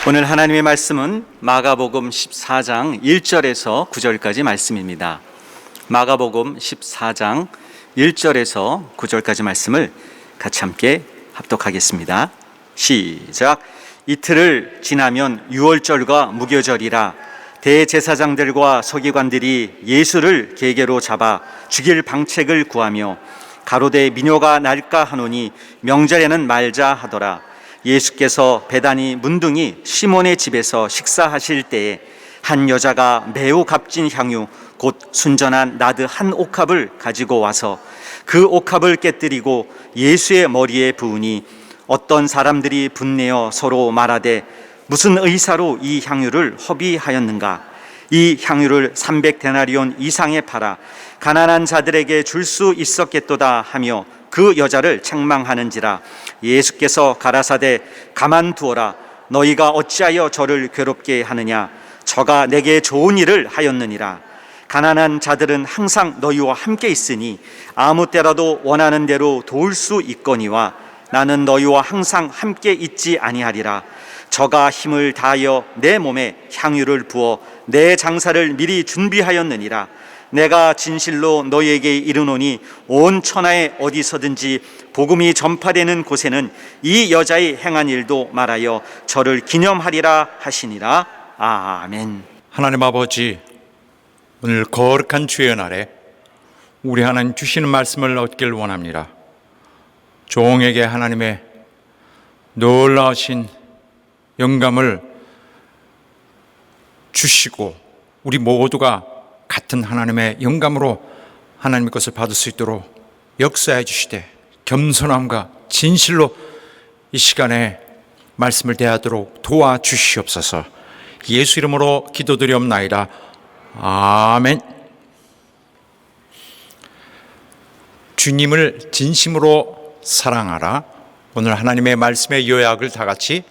오늘 하나님의 말씀은 마가복음 14장 1절에서 9절까지 말씀입니다. 마가복음 14장 1절에서 9절까지 말씀을 같이 함께 합독하겠습니다. 시작. 이틀을 지나면 유월절과 무교절이라 대제사장들과 서기관들이 예수를 계계로 잡아 죽일 방책을 구하며 가로되 미뇨가 날까 하노니 명절에는 말자 하더라. 예수께서 베다니 문둥이 시몬의 집에서 식사하실 때에 한 여자가 매우 값진 향유 곧 순전한 나드 한 옥합을 가지고 와서 그 옥합을 깨뜨리고 예수의 머리에 부으니 어떤 사람들이 분내어 서로 말하되 무슨 의사로 이 향유를 허비하였는가. 이 향유를 300데나리온 이상에 팔아 가난한 자들에게 줄 수 있었겠도다 하며 그 여자를 책망하는지라. 예수께서 가라사대 가만두어라. 너희가 어찌하여 저를 괴롭게 하느냐. 저가 내게 좋은 일을 하였느니라. 가난한 자들은 항상 너희와 함께 있으니 아무 때라도 원하는 대로 도울 수 있거니와 나는 너희와 항상 함께 있지 아니하리라. 저가 힘을 다하여 내 몸에 향유를 부어 내 장사를 미리 준비하였느니라. 내가 진실로 너희에게 이르노니 온 천하에 어디서든지 복음이 전파되는 곳에는 이 여자의 행한 일도 말하여 저를 기념하리라 하시니라. 아멘. 하나님 아버지, 오늘 거룩한 주의 날에 우리 하나님 주시는 말씀을 얻길 원합니다. 종에게 하나님의 놀라우신 영감을 주시고 우리 모두가 같은 하나님의 영감으로 하나님의 것을 받을 수 있도록 역사해 주시되 겸손함과 진실로 이 시간에 말씀을 대하도록 도와주시옵소서. 예수 이름으로 기도드리옵나이다. 아멘. 주님을 진심으로 사랑하라. 오늘 하나님의 말씀의 요약을 다 같이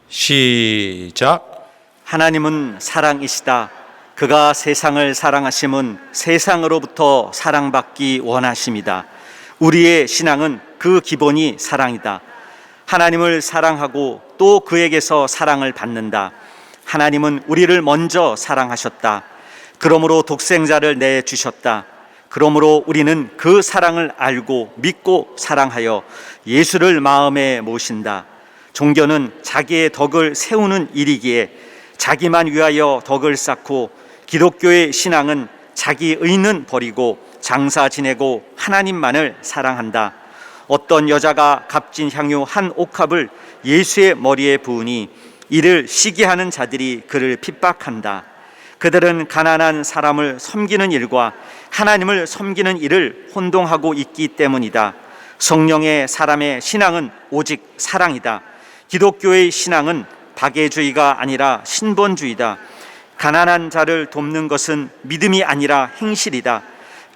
시작. 하나님은 사랑이시다. 그가 세상을 사랑하심은 세상으로부터 사랑받기 원하심이다. 우리의 신앙은 그 기본이 사랑이다. 하나님을 사랑하고 또 그에게서 사랑을 받는다. 하나님은 우리를 먼저 사랑하셨다. 그러므로 독생자를 내주셨다. 그러므로 우리는 그 사랑을 알고 믿고 사랑하여 예수를 마음에 모신다. 종교는 자기의 덕을 세우는 일이기에 자기만 위하여 덕을 쌓고, 기독교의 신앙은 자기 의는 버리고 장사 지내고 하나님만을 사랑한다. 어떤 여자가 값진 향유 한 옥합을 예수의 머리에 부으니 이를 시기하는 자들이 그를 핍박한다. 그들은 가난한 사람을 섬기는 일과 하나님을 섬기는 일을 혼동하고 있기 때문이다. 성령의 사람의 신앙은 오직 사랑이다. 기독교의 신앙은 박애주의가 아니라 신본주의다. 가난한 자를 돕는 것은 믿음이 아니라 행실이다.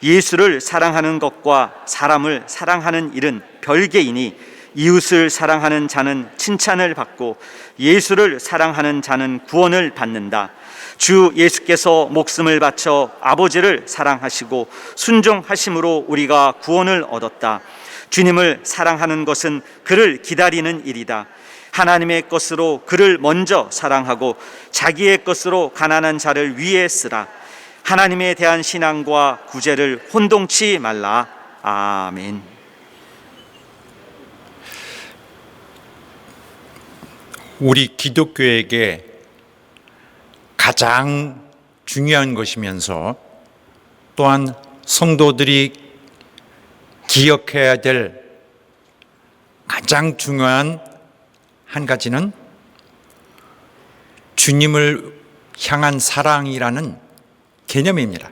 예수를 사랑하는 것과 사람을 사랑하는 일은 별개이니 이웃을 사랑하는 자는 칭찬을 받고 예수를 사랑하는 자는 구원을 받는다. 주 예수께서 목숨을 바쳐 아버지를 사랑하시고 순종하심으로 우리가 구원을 얻었다. 주님을 사랑하는 것은 그를 기다리는 일이다. 하나님의 것으로 그를 먼저 사랑하고 자기의 것으로 가난한 자를 위해 쓰라. 하나님에 대한 신앙과 구제를 혼동치 말라. 아멘. 우리 기독교에게 가장 중요한 것이면서 또한 성도들이 기억해야 될 가장 중요한 한 가지는 주님을 향한 사랑이라는 개념입니다.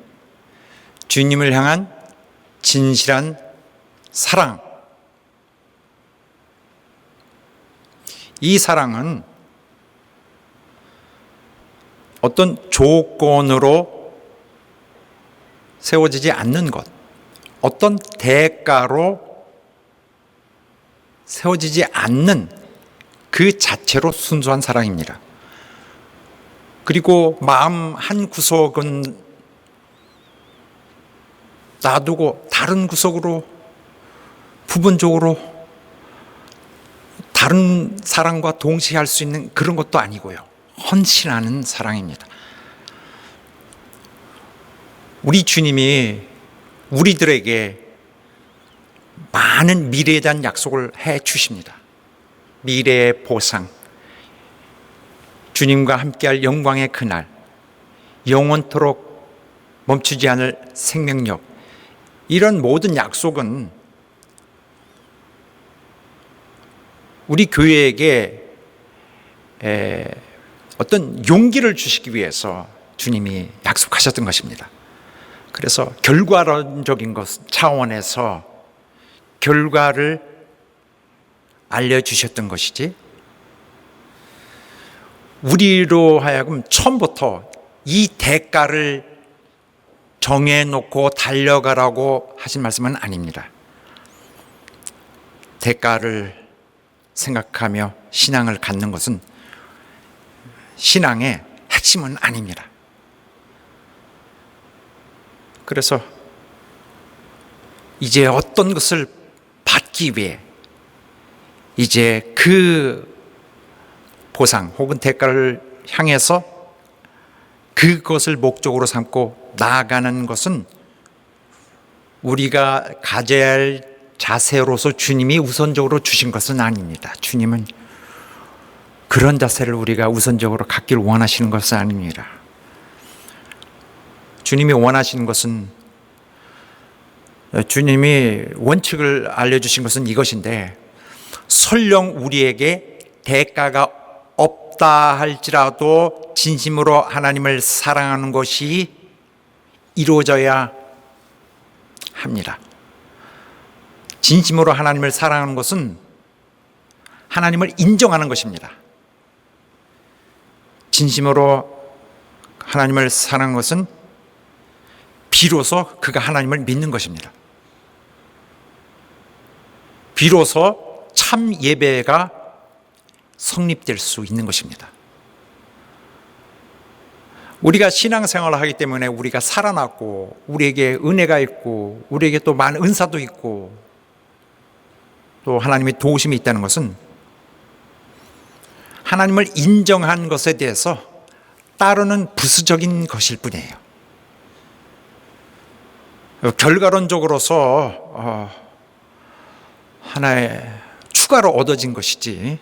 주님을 향한 진실한 사랑. 이 사랑은 어떤 조건으로 세워지지 않는 것, 어떤 대가로 세워지지 않는 그 자체로 순수한 사랑입니다. 그리고 마음 한 구석은 놔두고 다른 구석으로 부분적으로 다른 사랑과 동시에 할 수 있는 그런 것도 아니고요. 헌신하는 사랑입니다. 우리 주님이 우리들에게 많은 미래에 대한 약속을 해 주십니다. 미래의 보상, 주님과 함께할 영광의 그날, 영원토록 멈추지 않을 생명력, 이런 모든 약속은 우리 교회에게 어떤 용기를 주시기 위해서 주님이 약속하셨던 것입니다. 그래서 결과론적인 것 차원에서 결과를 알려주셨던 것이지, 우리로 하여금 처음부터 이 대가를 정해놓고 달려가라고 하신 말씀은 아닙니다. 대가를 생각하며 신앙을 갖는 것은 신앙의 핵심은 아닙니다. 그래서 이제 어떤 것을 받기 위해 이제 그 보상 혹은 대가를 향해서 그것을 목적으로 삼고 나아가는 것은 우리가 가져야 할 자세로서 주님이 우선적으로 주신 것은 아닙니다. 주님은 그런 자세를 우리가 우선적으로 갖길 원하시는 것은 아닙니다. 주님이 원하시는 것은, 주님이 원칙을 알려주신 것은 이것인데, 설령 우리에게 대가가 없다 할지라도 진심으로 하나님을 사랑하는 것이 이루어져야 합니다. 진심으로 하나님을 사랑하는 것은 하나님을 인정하는 것입니다. 진심으로 하나님을 사랑하는 것은 비로소 그가 하나님을 믿는 것입니다. 비로소 참 예배가 성립될 수 있는 것입니다. 우리가 신앙생활을 하기 때문에 우리가 살아났고, 우리에게 은혜가 있고, 우리에게 또 많은 은사도 있고, 또 하나님의 도우심이 있다는 것은 하나님을 인정한 것에 대해서 따르는 부수적인 것일 뿐이에요. 결과론적으로서 하나의 추가로 얻어진 것이지,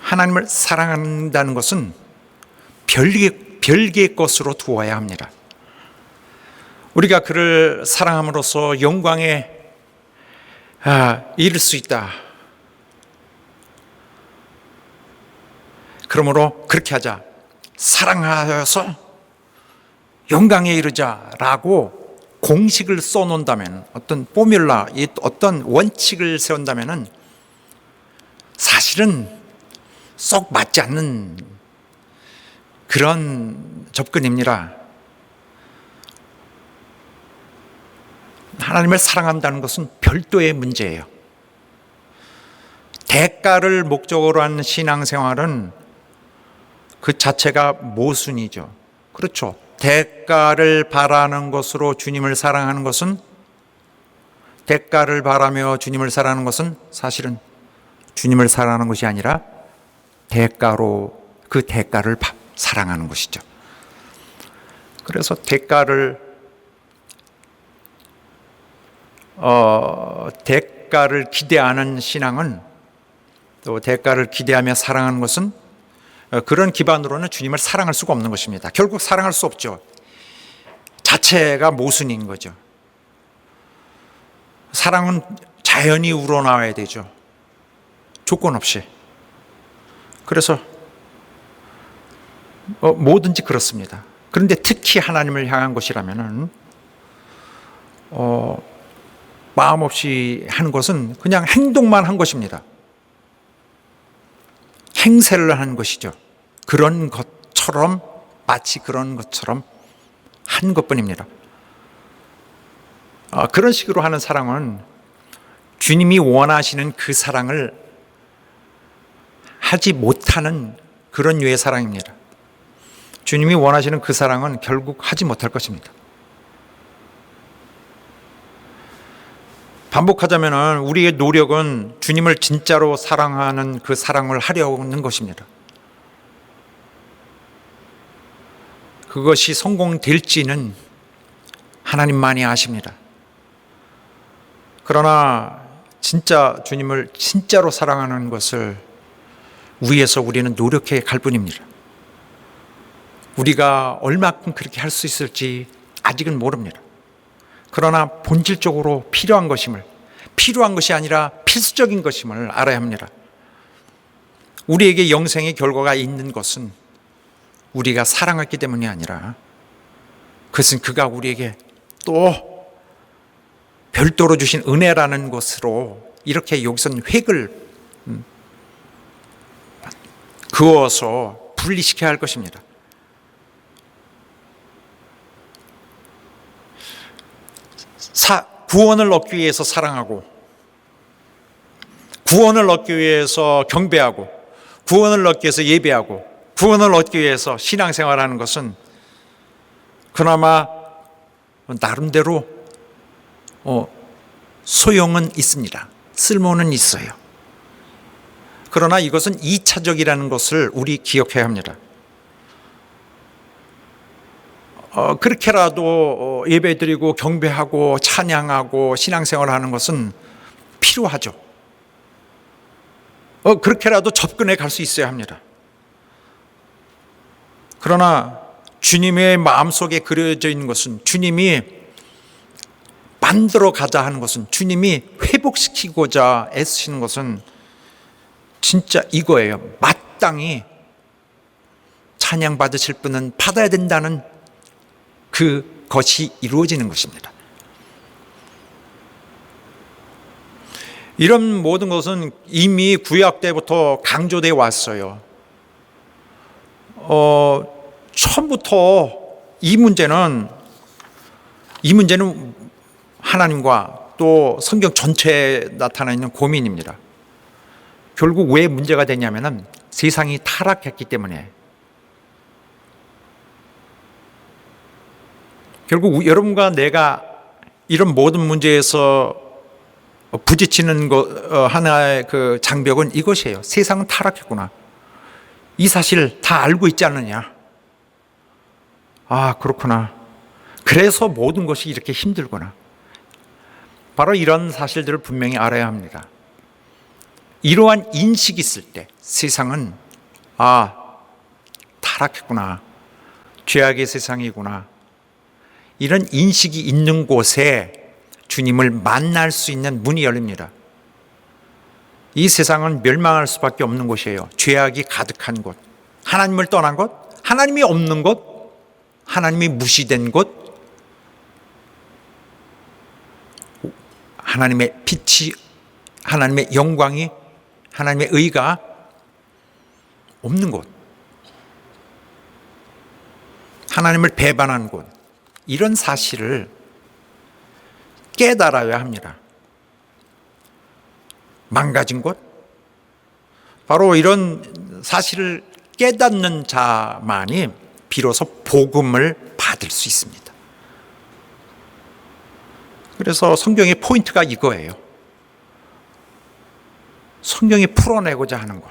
하나님을 사랑한다는 것은 별개의 것으로 두어야 합니다. 우리가 그를 사랑함으로써 영광에 이를 수 있다. 그러므로 그렇게 하자. 사랑하여서 영광에 이르자라고 공식을 써놓는다면, 어떤 포뮬라, 어떤 원칙을 세운다면 사실은 썩 맞지 않는 그런 접근입니다. 하나님을 사랑한다는 것은 별도의 문제예요. 대가를 목적으로 한 신앙생활은 그 자체가 모순이죠. 그렇죠. 대가를 바라는 것으로 주님을 사랑하는 것은, 대가를 바라며 주님을 사랑하는 것은 사실은 주님을 사랑하는 것이 아니라 대가로 그 대가를 사랑하는 것이죠. 그래서 대가를 기대하는 신앙은, 또 대가를 기대하며 사랑하는 것은, 그런 기반으로는 주님을 사랑할 수가 없는 것입니다. 결국 사랑할 수 없죠. 자체가 모순인 거죠. 사랑은 자연히 우러나와야 되죠. 조건 없이. 그래서 뭐든지 그렇습니다. 그런데 특히 하나님을 향한 것이라면은 마음 없이 하는 것은 그냥 행동만 한 것입니다. 행세를 하는 것이죠. 그런 것처럼, 마치 그런 것처럼 한 것뿐입니다. 그런 식으로 하는 사랑은 주님이 원하시는 그 사랑을 하지 못하는 그런 류의 사랑입니다. 주님이 원하시는 그 사랑은 결국 하지 못할 것입니다. 반복하자면 우리의 노력은 주님을 진짜로 사랑하는 그 사랑을 하려는 것입니다. 그것이 성공될지는 하나님만이 아십니다. 그러나 진짜 주님을 진짜로 사랑하는 것을 위해서 우리는 노력해 갈 뿐입니다. 우리가 얼마큼 그렇게 할 수 있을지 아직은 모릅니다. 그러나 본질적으로 필요한 것이 아니라 필수적인 것임을 알아야 합니다. 우리에게 영생의 결과가 있는 것은 우리가 사랑했기 때문이 아니라 그것은 그가 우리에게 또 별도로 주신 은혜라는 것으로 이렇게 여기서는 획을 그어서 분리시켜야 할 것입니다. 구원을 얻기 위해서 사랑하고, 구원을 얻기 위해서 경배하고, 구원을 얻기 위해서 예배하고, 구원을 얻기 위해서 신앙생활하는 것은 그나마 나름대로 소용은 있습니다. 쓸모는 있어요. 그러나 이것은 2차적이라는 것을 우리 기억해야 합니다. 그렇게라도 예배드리고 경배하고 찬양하고 신앙생활하는 것은 필요하죠. 그렇게라도 접근해 갈 수 있어야 합니다. 그러나 주님의 마음속에 그려져 있는 것은, 주님이 만들어 가자 하는 것은, 주님이 회복시키고자 애쓰시는 것은 진짜 이거예요. 마땅히 찬양받으실 분은 받아야 된다는 그것이 이루어지는 것입니다. 이런 모든 것은 이미 구약 때부터 강조되어 왔어요. 처음부터 이 문제는 하나님과 또 성경 전체에 나타나 있는 고민입니다. 결국 왜 문제가 되냐면은 세상이 타락했기 때문에. 결국 여러분과 내가 이런 모든 문제에서 부딪히는 하나의 그 장벽은 이것이에요. 세상은 타락했구나. 이 사실 다 알고 있지 않느냐. 아, 그렇구나. 그래서 모든 것이 이렇게 힘들구나. 바로 이런 사실들을 분명히 알아야 합니다. 이러한 인식이 있을 때 세상은 타락했구나. 죄악의 세상이구나. 이런 인식이 있는 곳에 주님을 만날 수 있는 문이 열립니다. 이 세상은 멸망할 수밖에 없는 곳이에요. 죄악이 가득한 곳, 하나님을 떠난 곳, 하나님이 없는 곳, 하나님이 무시된 곳, 하나님의 빛이, 하나님의 영광이, 하나님의 의가 없는 곳, 하나님을 배반한 곳, 이런 사실을 깨달아야 합니다. 망가진 곳, 바로 이런 사실을 깨닫는 자만이 비로소 복음을 받을 수 있습니다. 그래서 성경의 포인트가 이거예요. 성경이 풀어내고자 하는 것,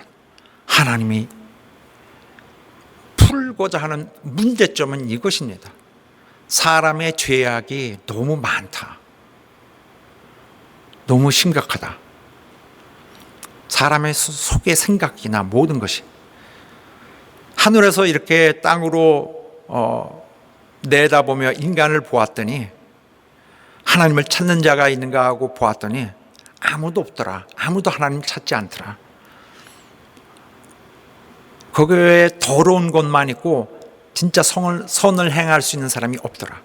하나님이 풀고자 하는 문제점은 이것입니다. 사람의 죄악이 너무 많다. 너무 심각하다. 사람의 속의 생각이나 모든 것이 하늘에서 이렇게 땅으로 내다보며 인간을 보았더니 하나님을 찾는 자가 있는가 하고 보았더니 아무도 없더라. 아무도 하나님을 찾지 않더라. 거기에 더러운 것만 있고 진짜 선을 행할 수 있는 사람이 없더라.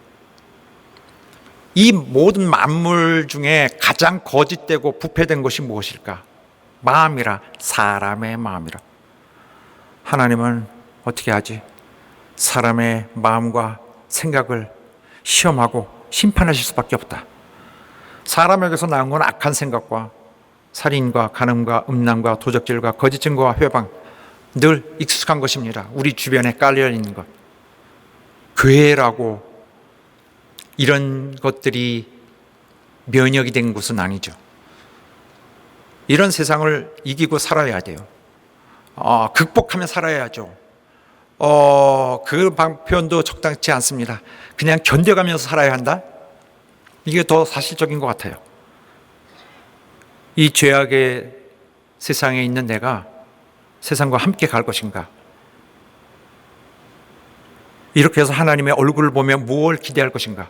이 모든 만물 중에 가장 거짓되고 부패된 것이 무엇일까? 마음이라, 사람의 마음이라. 하나님은 어떻게 하지? 사람의 마음과 생각을 시험하고 심판하실 수밖에 없다. 사람에게서 나온 건 악한 생각과 살인과 간음과 음란과 도적질과 거짓 증거와 회방, 늘 익숙한 것입니다. 우리 주변에 깔려 있는 것. 교회라고 이런 것들이 면역이 된 것은 아니죠. 이런 세상을 이기고 살아야 돼요. 극복하며 살아야죠. 그 방편도 적당치 않습니다. 그냥 견뎌가면서 살아야 한다? 이게 더 사실적인 것 같아요. 이 죄악의 세상에 있는 내가 세상과 함께 갈 것인가? 이렇게 해서 하나님의 얼굴을 보며 무엇을 기대할 것인가?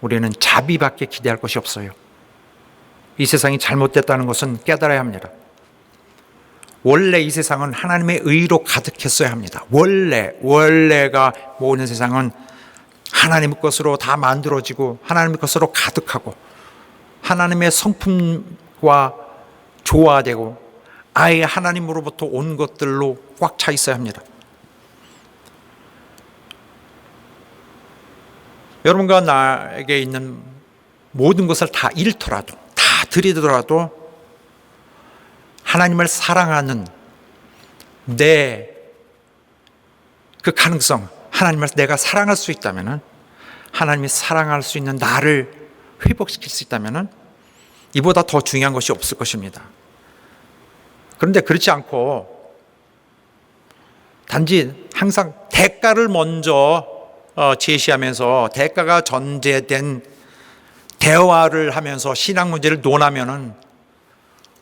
우리는 자비밖에 기대할 것이 없어요. 이 세상이 잘못됐다는 것은 깨달아야 합니다. 원래 이 세상은 하나님의 의로 가득했어야 합니다. 원래가 모든 세상은 하나님의 것으로 다 만들어지고 하나님의 것으로 가득하고 하나님의 성품과 조화되고 아예 하나님으로부터 온 것들로 꽉 차 있어야 합니다. 여러분과 나에게 있는 모든 것을 다 잃더라도, 다 들이더라도 하나님을 사랑하는 내 그 가능성, 하나님을 내가 사랑할 수 있다면, 하나님이 사랑할 수 있는 나를 회복시킬 수 있다면 이보다 더 중요한 것이 없을 것입니다. 그런데 그렇지 않고 단지 항상 대가를 먼저 제시하면서 대가가 전제된 대화를 하면서 신앙 문제를 논하면은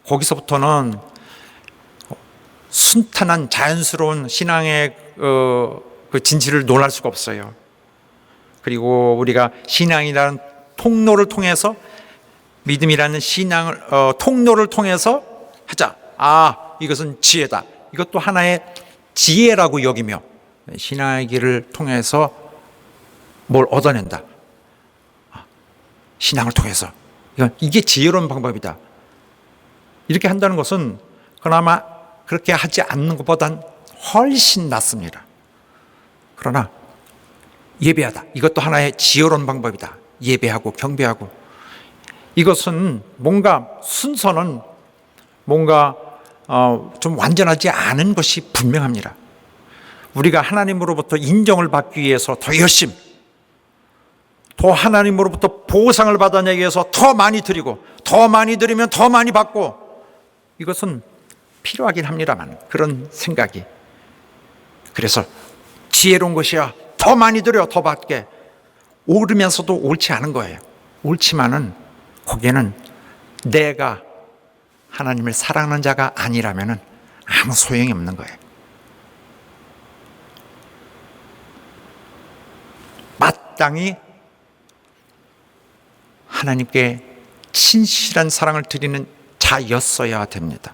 거기서부터는 순탄한 자연스러운 신앙의 그 진실을 논할 수가 없어요. 그리고 우리가 신앙이라는 통로를 통해서 믿음이라는 신앙을 통로를 통해서 하자. 이것은 지혜다. 이것도 하나의 지혜라고 여기며 신앙의 길을 통해서 뭘 얻어낸다. 신앙을 통해서 이게 지혜로운 방법이다. 이렇게 한다는 것은 그나마 그렇게 하지 않는 것보단 훨씬 낫습니다. 그러나 예배하다. 이것도 하나의 지혜로운 방법이다. 예배하고 경배하고 이것은 뭔가 순서는 뭔가 좀 완전하지 않은 것이 분명합니다. 우리가 하나님으로부터 인정을 받기 위해서 더 열심, 더 하나님으로부터 보상을 받아내기 위해서 더 많이 드리고 더 많이 드리면 더 많이 받고 이것은 필요하긴 합니다만 그런 생각이 그래서 지혜로운 것이야. 더 많이 드려 더 받게 옳으면서도 옳지 않은 거예요. 옳지만은 거기에는 내가 하나님을 사랑하는 자가 아니라면 아무 소용이 없는 거예요. 마땅히 하나님께 진실한 사랑을 드리는 자였어야 됩니다.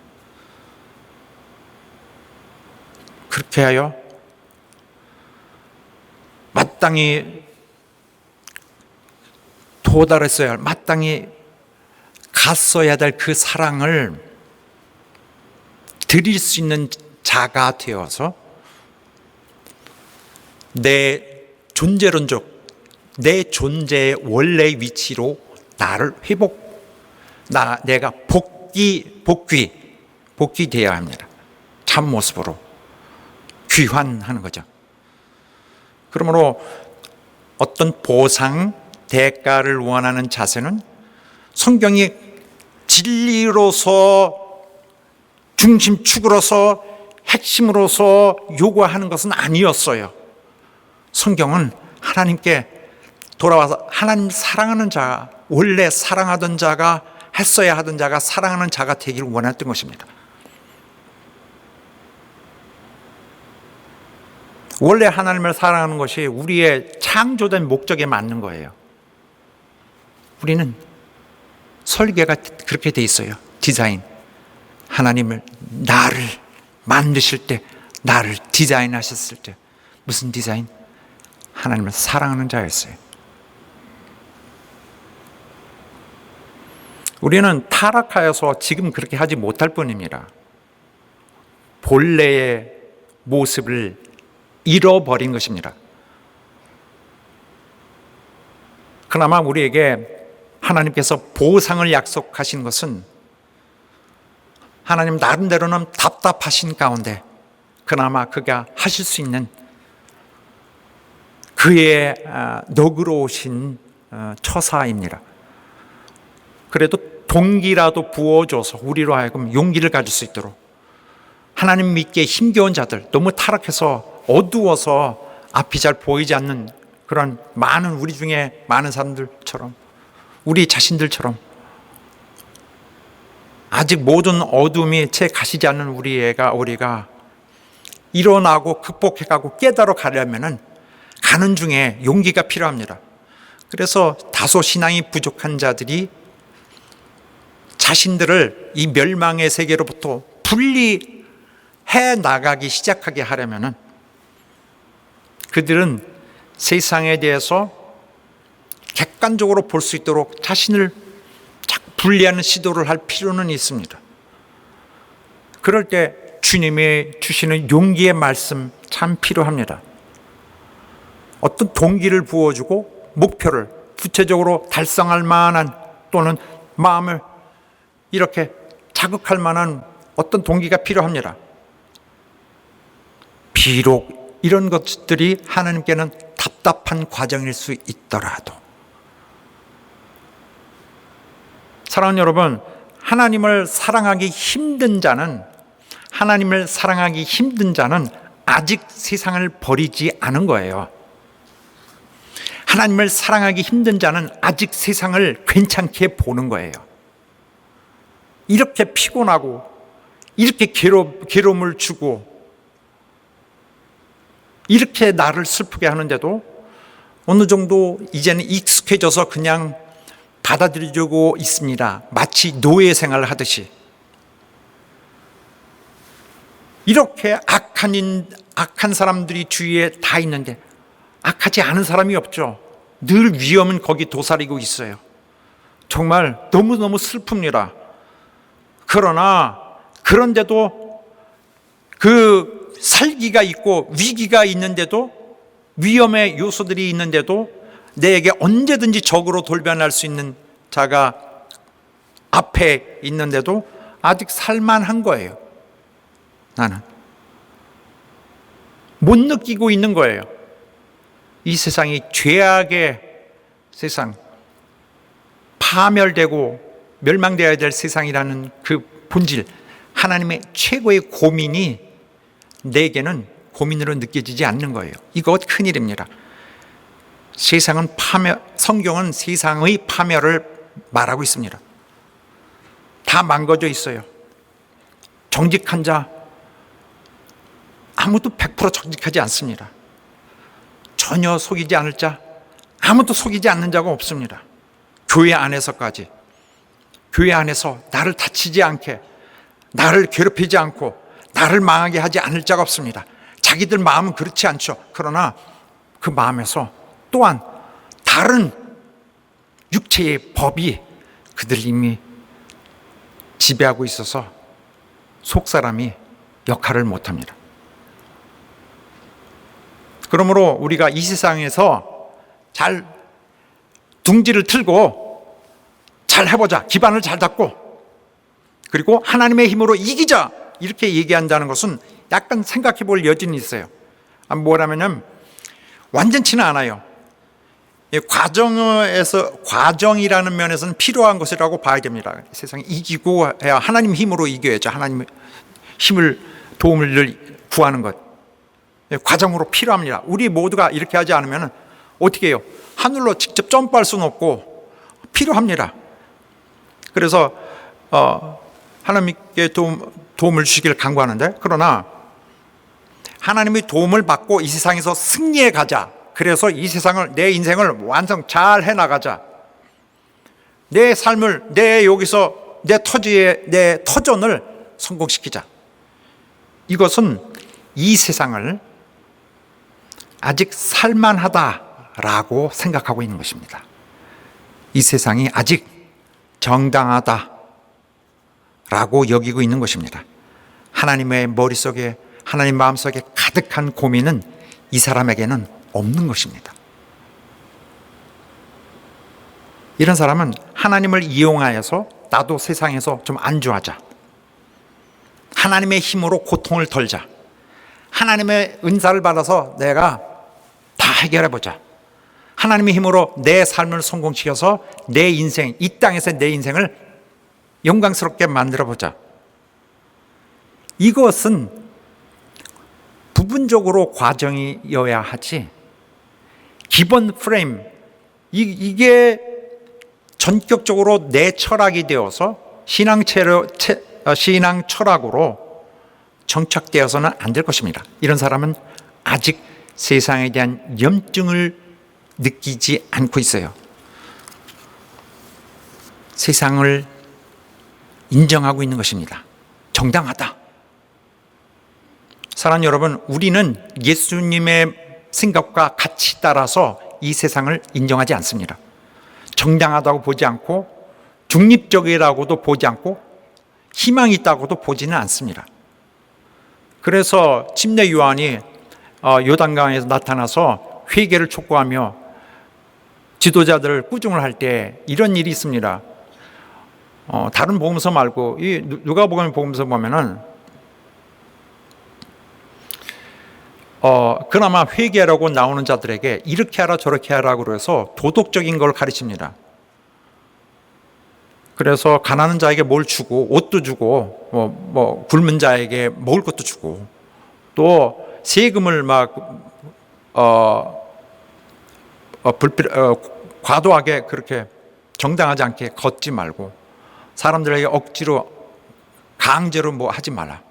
그렇게 하여 마땅히 도달했어야 할, 마땅히 갔어야 될 그 사랑을 드릴 수 있는 자가 되어서 내 존재론적, 내 존재의 원래 위치로 나를 내가 복귀되어야 합니다. 참 모습으로 귀환하는 거죠. 그러므로 어떤 보상, 대가를 원하는 자세는 성경이 진리로서 중심축으로서 핵심으로서 요구하는 것은 아니었어요. 성경은 하나님께 돌아와서 하나님 사랑하는 자, 원래 사랑하던 자가 했어야 하던 자가 사랑하는 자가 되기를 원했던 것입니다. 원래 하나님을 사랑하는 것이 우리의 창조된 목적에 맞는 거예요. 우리는 설계가 그렇게 돼 있어요. 디자인. 하나님을 나를 만드실 때, 나를 디자인하셨을 때 무슨 디자인? 하나님을 사랑하는 자였어요. 우리는 타락하여서 지금 그렇게 하지 못할 뿐입니다. 본래의 모습을 잃어버린 것입니다. 그나마 우리에게 하나님께서 보상을 약속하신 것은 하나님 나름대로는 답답하신 가운데 그나마 그가 하실 수 있는 그의 너그러우신 처사입니다. 그래도 동기라도 부어줘서 우리로 하여금 용기를 가질 수 있도록, 하나님 믿기에 힘겨운 자들, 너무 타락해서 어두워서 앞이 잘 보이지 않는 그런 많은, 우리 중에 많은 사람들처럼, 우리 자신들처럼 아직 모든 어둠이 채 가시지 않는 우리가 일어나고 극복해가고 깨달아 가려면은 가는 중에 용기가 필요합니다. 그래서 다소 신앙이 부족한 자들이 자신들을 이 멸망의 세계로부터 분리해 나가기 시작하게 하려면은 그들은 세상에 대해서 객관적으로 볼 수 있도록 자신을 분리하는 시도를 할 필요는 있습니다. 그럴 때 주님이 주시는 용기의 말씀 참 필요합니다. 어떤 동기를 부어주고 목표를 구체적으로 달성할 만한, 또는 마음을 이렇게 자극할 만한 어떤 동기가 필요합니다. 비록 이런 것들이 하나님께는 답답한 과정일 수 있더라도, 사랑하는 여러분, 하나님을 사랑하기 힘든 자는 아직 세상을 버리지 않은 거예요. 하나님을 사랑하기 힘든 자는 아직 세상을 괜찮게 보는 거예요. 이렇게 피곤하고 이렇게 괴로움을 주고 이렇게 나를 슬프게 하는데도 어느 정도 이제는 익숙해져서 그냥 받아들이려고 있습니다. 마치 노예 생활을 하듯이. 이렇게 악한 사람들이 주위에 다 있는데 악하지 않은 사람이 없죠. 늘 위험은 거기 도사리고 있어요. 정말 너무너무 슬픕니다. 그런데도 그 살기가 있고 위기가 있는데도, 위험의 요소들이 있는데도 내게 언제든지 적으로 돌변할 수 있는 자가 앞에 있는데도 아직 살만한 거예요. 나는 못 느끼고 있는 거예요. 이 세상이 죄악의 세상, 파멸되고 멸망되어야 될 세상이라는 그 본질, 하나님의 최고의 고민이 내게는 고민으로 느껴지지 않는 거예요. 이거 큰일입니다. 성경은 세상의 파멸을 말하고 있습니다. 다 망가져 있어요. 정직한 자, 아무도 100% 정직하지 않습니다. 전혀 속이지 않을 자, 아무도 속이지 않는 자가 없습니다. 교회 안에서까지, 교회 안에서 나를 다치지 않게, 나를 괴롭히지 않고 나를 망하게 하지 않을 자가 없습니다. 자기들 마음은 그렇지 않죠. 그러나 그 마음에서 또한 다른 육체의 법이 그들을 이미 지배하고 있어서 속사람이 역할을 못합니다. 그러므로 우리가 이 세상에서 잘 둥지를 틀고 잘 해보자, 기반을 잘 닦고, 그리고 하나님의 힘으로 이기자, 이렇게 얘기한다는 것은 약간 생각해 볼 여지는 있어요. 뭐라면은 완전치는 않아요. 과정이라는 면에서는 필요한 것이라고 봐야 됩니다. 세상에 이기고 해야, 하나님 힘으로 이겨야죠. 하나님 힘을, 도움을 구하는 것, 과정으로 필요합니다. 우리 모두가 이렇게 하지 않으면 어떻게 해요? 하늘로 직접 점프할 수는 없고 필요합니다. 그래서 하나님께 도움을 주시기를 간구하는데, 그러나 하나님의 도움을 받고 이 세상에서 승리해 가자. 그래서 이 세상을, 내 인생을 완성 잘 해나가자. 내 삶을, 내 터전을 성공시키자. 이것은 이 세상을 아직 살만하다라고 생각하고 있는 것입니다. 이 세상이 아직 정당하다라고 여기고 있는 것입니다. 하나님의 머릿속에, 하나님 마음속에 가득한 고민은 이 사람에게는 없는 것입니다. 이런 사람은 하나님을 이용하여서 나도 세상에서 좀 안주하자, 하나님의 힘으로 고통을 덜자, 하나님의 은사를 받아서 내가 다 해결해보자, 하나님의 힘으로 내 삶을 성공시켜서 내 인생, 이 땅에서 내 인생을 영광스럽게 만들어보자. 이것은 부분적으로 과정이어야 하지, 기본 프레임, 이게 전격적으로 내 철학이 되어서 신앙 철학으로 정착되어서는 안 될 것입니다. 이런 사람은 아직 세상에 대한 염증을 느끼지 않고 있어요. 세상을 인정하고 있는 것입니다. 정당하다. 사랑하는 여러분, 우리는 예수님의 생각과 같이 따라서 이 세상을 인정하지 않습니다. 정당하다고 보지 않고, 중립적이라고도 보지 않고, 희망이 있다고도 보지는 않습니다. 그래서 침례 요한이 요단강에서 나타나서 회개를 촉구하며 지도자들 꾸중을 할 때 이런 일이 있습니다. 다른 복음서 말고 이 누가복음 복음서 보면은 그나마 회개하라고 나오는 자들에게 이렇게 하라 저렇게 하라고 그래서 도덕적인 걸 가르칩니다. 그래서 가난한 자에게 뭘 주고, 옷도 주고, 굶은 자에게 먹을 것도 주고, 또 세금을 과도하게 그렇게 정당하지 않게 걷지 말고, 사람들에게 억지로 강제로 뭐 하지 말라.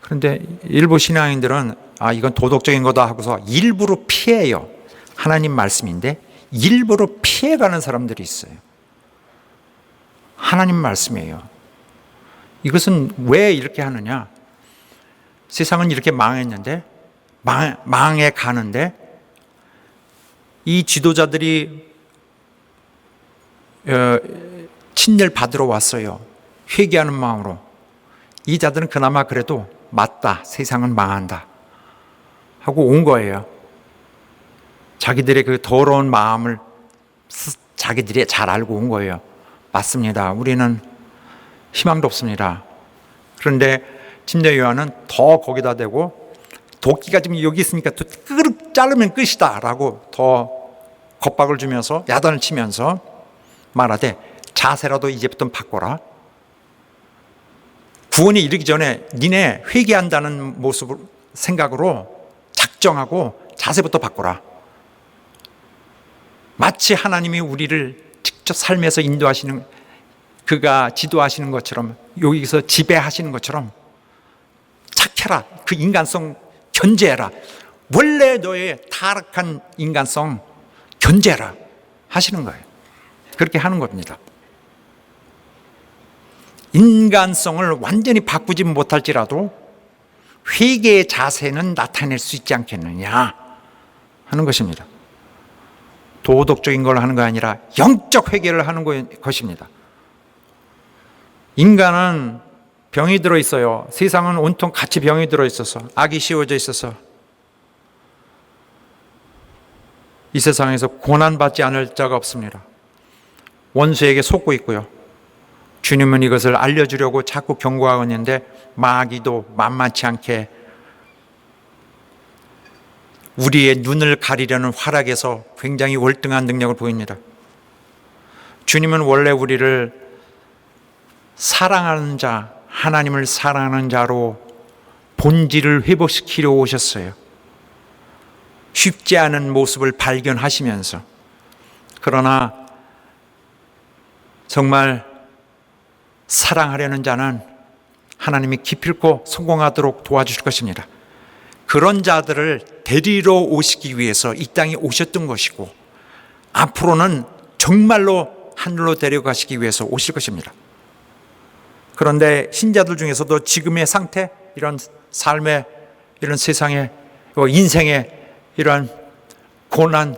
그런데 일부 신앙인들은 이건 도덕적인 거다 하고서 일부러 피해요. 하나님 말씀인데 일부러 피해가는 사람들이 있어요. 하나님 말씀이에요. 이것은 왜 이렇게 하느냐? 세상은 이렇게 망했는데, 망해 가는데, 이 지도자들이 친례를 받으러 왔어요. 회개하는 마음으로. 이 자들은 그나마 그래도 맞다, 세상은 망한다 하고 온 거예요. 자기들의 그 더러운 마음을 자기들이 잘 알고 온 거예요. 맞습니다. 우리는 희망도 없습니다. 그런데 침례 요한은 더 거기다 대고, 도끼가 지금 여기 있으니까 끄르륵 자르면 끝이다 라고 더 겁박을 주면서, 야단을 치면서 말하되 자세라도 이제부터 바꿔라. 구원이 이르기 전에 니네 회개한다는 모습을 생각으로 작정하고 자세부터 바꿔라. 마치 하나님이 우리를 직접 삶에서 인도하시는, 그가 지도하시는 것처럼, 여기서 지배하시는 것처럼 착해라. 그 인간성 견제해라. 원래 너의 타락한 인간성 견제해라 하시는 거예요. 그렇게 하는 겁니다. 인간성을 완전히 바꾸지 못할지라도 회개의 자세는 나타낼 수 있지 않겠느냐 하는 것입니다. 도덕적인 걸 하는 거 아니라 영적 회개를 하는 것입니다. 인간은 병이 들어있어요. 세상은 온통 같이 병이 들어있어서, 악이 씌워져 있어서 이 세상에서 고난받지 않을 자가 없습니다. 원수에게 속고 있고요. 주님은 이것을 알려주려고 자꾸 경고하고 있는데, 마귀도 만만치 않게 우리의 눈을 가리려는 활약에서 굉장히 월등한 능력을 보입니다. 주님은 원래 우리를 사랑하는 자, 하나님을 사랑하는 자로 본질을 회복시키려 오셨어요. 쉽지 않은 모습을 발견하시면서. 그러나 정말 사랑하려는 자는 하나님이 기필코 성공하도록 도와주실 것입니다. 그런 자들을 데리러 오시기 위해서 이 땅에 오셨던 것이고, 앞으로는 정말로 하늘로 데려가시기 위해서 오실 것입니다. 그런데 신자들 중에서도 지금의 상태, 이런 삶의, 이런 세상의, 인생의 이런 고난,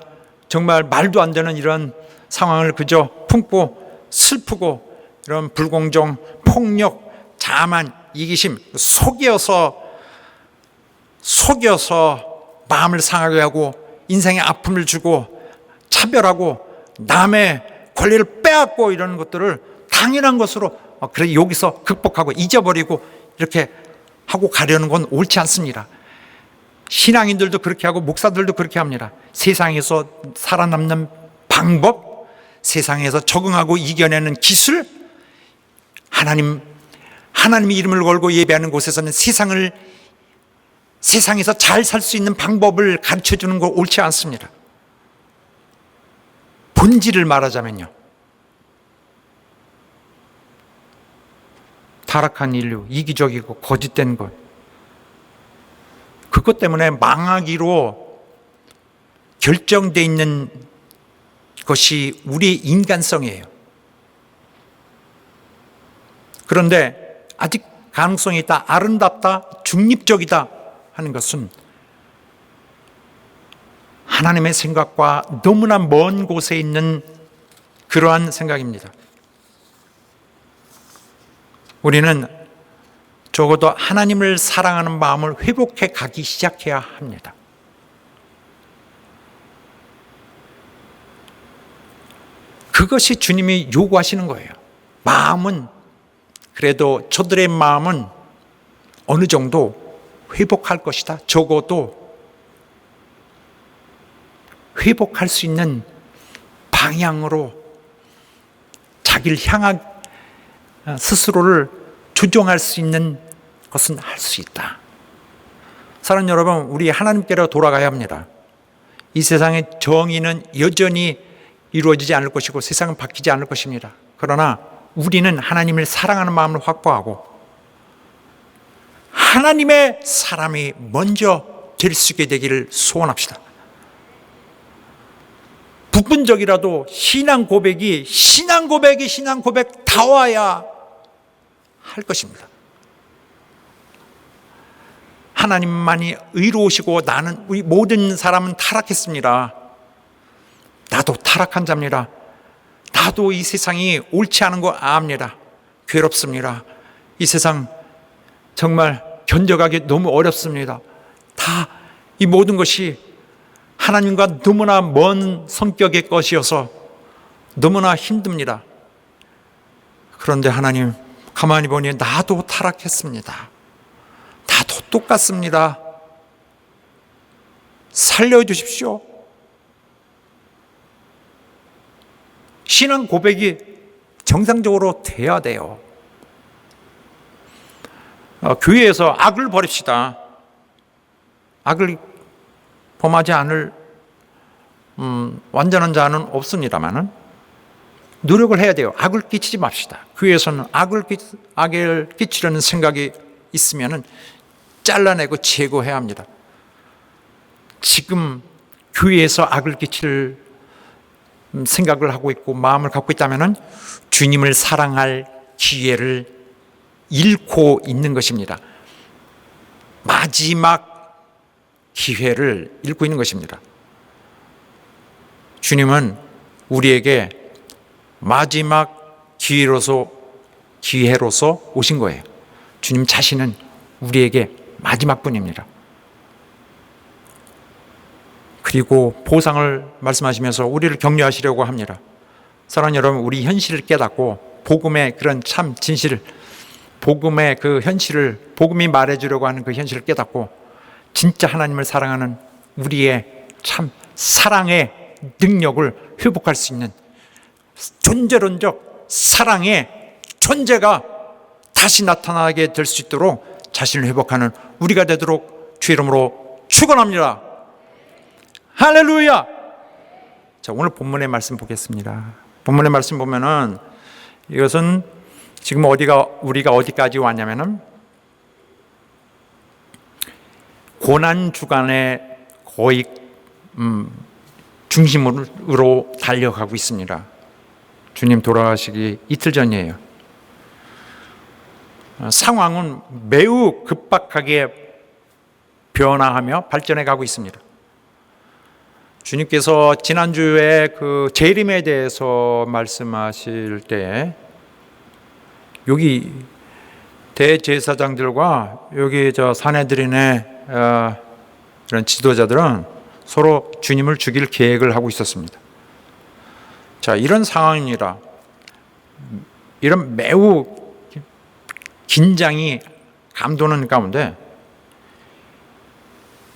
정말 말도 안 되는 이런 상황을 그저 품고 슬프고, 이런 불공정, 폭력, 자만, 이기심, 속여서 마음을 상하게 하고 인생에 아픔을 주고 차별하고 남의 권리를 빼앗고, 이런 것들을 당연한 것으로 그래 여기서 극복하고 잊어버리고 이렇게 하고 가려는 건 옳지 않습니다. 신앙인들도 그렇게 하고 목사들도 그렇게 합니다. 세상에서 살아남는 방법, 세상에서 적응하고 이겨내는 기술, 하나님의 이름을 걸고 예배하는 곳에서는 세상에서 잘 살 수 있는 방법을 가르쳐 주는 거 옳지 않습니다. 본질을 말하자면요, 타락한 인류, 이기적이고 거짓된 것, 그것 때문에 망하기로 결정되어 있는 것이 우리의 인간성이에요. 그런데 아직 가능성이 있다, 아름답다, 중립적이다 하는 것은 하나님의 생각과 너무나 먼 곳에 있는 그러한 생각입니다. 우리는 적어도 하나님을 사랑하는 마음을 회복해 가기 시작해야 합니다. 그것이 주님이 요구하시는 거예요. 마음은, 그래도 저들의 마음은 어느 정도 회복할 것이다. 적어도 회복할 수 있는 방향으로 자기를 향한 스스로를 조정할 수 있는 것은 할 수 있다. 사랑하는 여러분, 우리 하나님께로 돌아가야 합니다. 이 세상의 정의는 여전히 이루어지지 않을 것이고 세상은 바뀌지 않을 것입니다. 그러나 우리는 하나님을 사랑하는 마음을 확보하고 하나님의 사람이 먼저 될 수 있게 되기를 소원합시다. 부분적이라도 신앙 고백이 다와야 할 것입니다. 하나님만이 의로우시고 우리 모든 사람은 타락했습니다. 나도 타락한 자입니다. 나도 이 세상이 옳지 않은 거 압니다. 괴롭습니다. 이 세상 정말 견뎌가기 너무 어렵습니다. 다 이 모든 것이 하나님과 너무나 먼 성격의 것이어서 너무나 힘듭니다. 그런데 하나님, 가만히 보니 나도 타락했습니다. 나도 똑같습니다. 살려주십시오. 신앙 고백이 정상적으로 돼야 돼요. 교회에서 악을 버립시다. 악을 범하지 않을 완전한 자는 없습니다만 노력을 해야 돼요. 악을 끼치지 맙시다. 교회에서는 악을 끼치려는 생각이 있으면 잘라내고 제거해야 합니다. 지금 교회에서 악을 끼칠 생각을 하고 있고 마음을 갖고 있다면 주님을 사랑할 기회를 잃고 있는 것입니다. 마지막 기회를 잃고 있는 것입니다. 주님은 우리에게 마지막 기회로서 오신 거예요. 주님 자신은 우리에게 마지막 분입니다. 그리고 보상을 말씀하시면서 우리를 격려하시려고 합니다. 사랑하는 여러분, 우리 현실을 깨닫고 복음의 그런 참 진실, 복음의 그 현실을, 복음이 말해주려고 하는 그 현실을 깨닫고 진짜 하나님을 사랑하는 우리의 참 사랑의 능력을 회복할 수 있는 존재론적 사랑의 존재가 다시 나타나게 될 수 있도록 자신을 회복하는 우리가 되도록 주 이름으로 축원합니다. 할렐루야. 자, 오늘 본문의 말씀 보겠습니다. 본문의 말씀 보면은 이것은 지금 우리가 어디까지 왔냐면은 고난 주간에 거의 중심으로 달려가고 있습니다. 주님 돌아가시기 이틀 전이에요. 상황은 매우 급박하게 변화하며 발전해 가고 있습니다. 주님께서 지난주에 그 재림에 대해서 말씀하실 때 여기 대제사장들과 여기 산헤드린의 이런 지도자들은 서로 주님을 죽일 계획을 하고 있었습니다. 자, 이런 상황입니다. 이런 매우 긴장이 감도는 가운데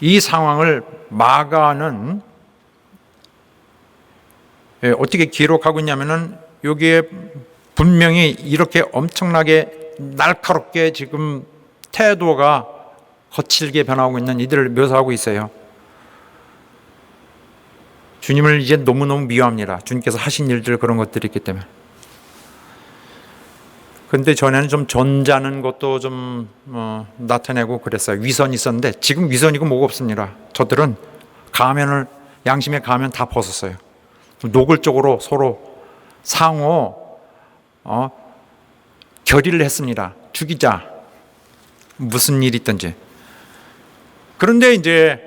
이 상황을 마가는 어떻게 기록하고 있냐면은 여기에 분명히 이렇게 엄청나게 날카롭게 지금 태도가 거칠게 변하고 있는 이들을 묘사하고 있어요. 주님을 이제 너무너무 미워합니다. 주님께서 하신 일들 그런 것들이 있기 때문에. 그런데 전에는 좀 전자는 것도 좀 나타내고 그랬어요. 위선이 있었는데 지금 위선이고 뭐가 없습니다. 저들은 가면을, 양심의 가면 다 벗었어요. 노골적으로 서로 상호 결의를 했습니다. 죽이자, 무슨 일이 있든지. 그런데 이제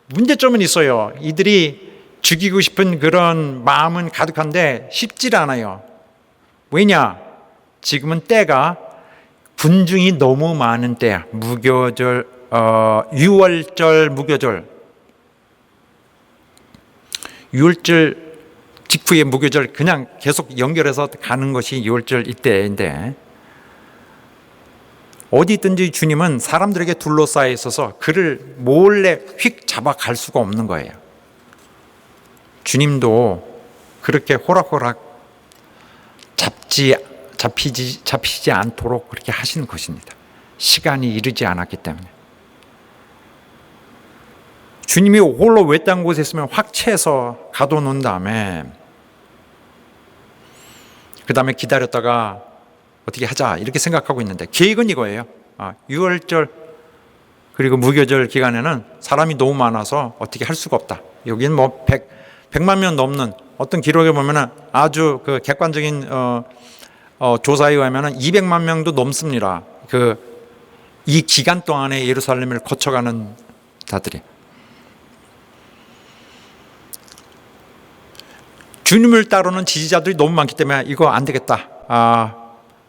문제점은 있어요. 이들이 죽이고 싶은 그런 마음은 가득한데 쉽지 않아요. 왜냐? 지금은 때가 군중이 너무 많은 때야. 무교절, 6월절 무교절, 6월절 직후에 무교절 그냥 계속 연결해서 가는 것이 6월절 이때인데, 어디 있든지 주님은 사람들에게 둘러싸여 있어서 그를 몰래 휙 잡아갈 수가 없는 거예요. 주님도 그렇게 호락호락 잡히지 않도록 그렇게 하시는 것입니다. 시간이 이르지 않았기 때문에. 주님이 홀로 외딴 곳에 있으면 확 채서 가둬놓은 다음에 그 다음에 기다렸다가 어떻게 하자 이렇게 생각하고 있는데, 계획은 이거예요. 6월절 그리고 무교절 기간에는 사람이 너무 많아서 어떻게 할 수가 없다. 여기는 뭐 100만 명 넘는, 어떤 기록에 보면은 아주 그 객관적인 조사에 의하면은 200만 명도 넘습니다. 이 기간 동안에 예루살렘을 거쳐가는 자들이. 주님을 따르는 지지자들이 너무 많기 때문에 이거 안 되겠다.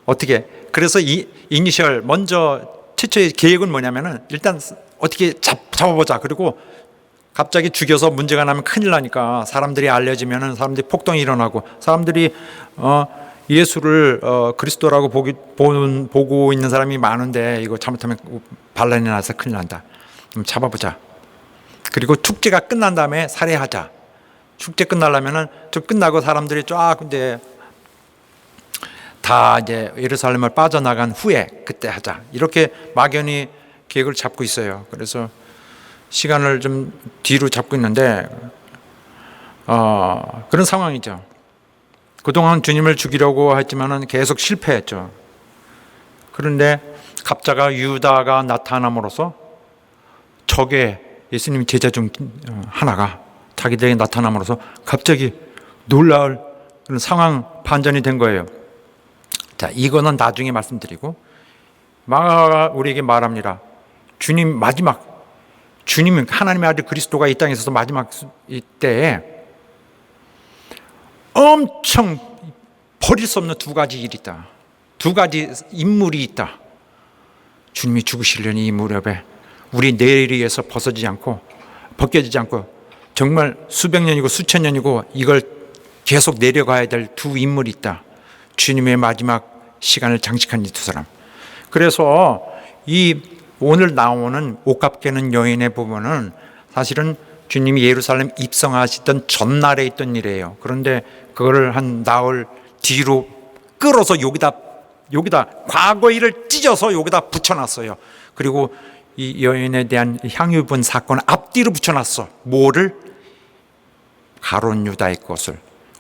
어떻게? 그래서 이니셜 먼저 최초의 계획은 뭐냐면은 일단 어떻게 잡아보자. 그리고 갑자기 죽여서 문제가 나면 큰일 나니까 사람들이 알려지면은 사람들이 폭동이 일어나고 사람들이 예수를 그리스도라고 보고 있는 사람이 많은데 이거 잘못하면 반란이 나서 큰일 난다. 좀 잡아보자. 그리고 축제가 끝난 다음에 살해하자. 축제 끝나려면은 좀 끝나고 사람들이 쫙 이제 다 이제 예루살렘을 빠져나간 후에 그때 하자. 이렇게 막연히 계획을 잡고 있어요. 그래서 시간을 좀 뒤로 잡고 있는데 그런 상황이죠. 그동안 주님을 죽이려고 했지만은 계속 실패했죠. 그런데 갑자기 유다가 나타남으로써 적의 예수님 제자 중 하나가 자기들에게 나타남으로써 갑자기 놀라울 그런 상황 반전이 된 거예요. 자, 이거는 나중에 말씀드리고, 마가가 우리에게 말합니다. 주님 마지막, 주님은 하나님의 아들 그리스도가 이 땅에 있어서 마지막 이때에 엄청 버릴 수 없는 두 가지 일이 있다. 두 가지 인물이 있다. 주님이 죽으시려니 이 무렵에 우리 내리에서 벗겨지지 않고 정말 수백 년이고 수천 년이고 이걸 계속 내려가야 될 두 인물이 있다. 주님의 마지막 시간을 장식한 이 두 사람. 그래서 이 오늘 나오는 옷값 깨는 여인의 부분은 사실은 주님이 예루살렘 입성하시던 전날에 있던 일이에요. 그런데 그거를 한 나흘 뒤로 끌어서 여기다 과거 일을 찢어서 여기다 붙여놨어요. 그리고 이 여인에 대한 향유분 사건을 앞뒤로 붙여놨어. 뭐를? 가룟 유다의 것을.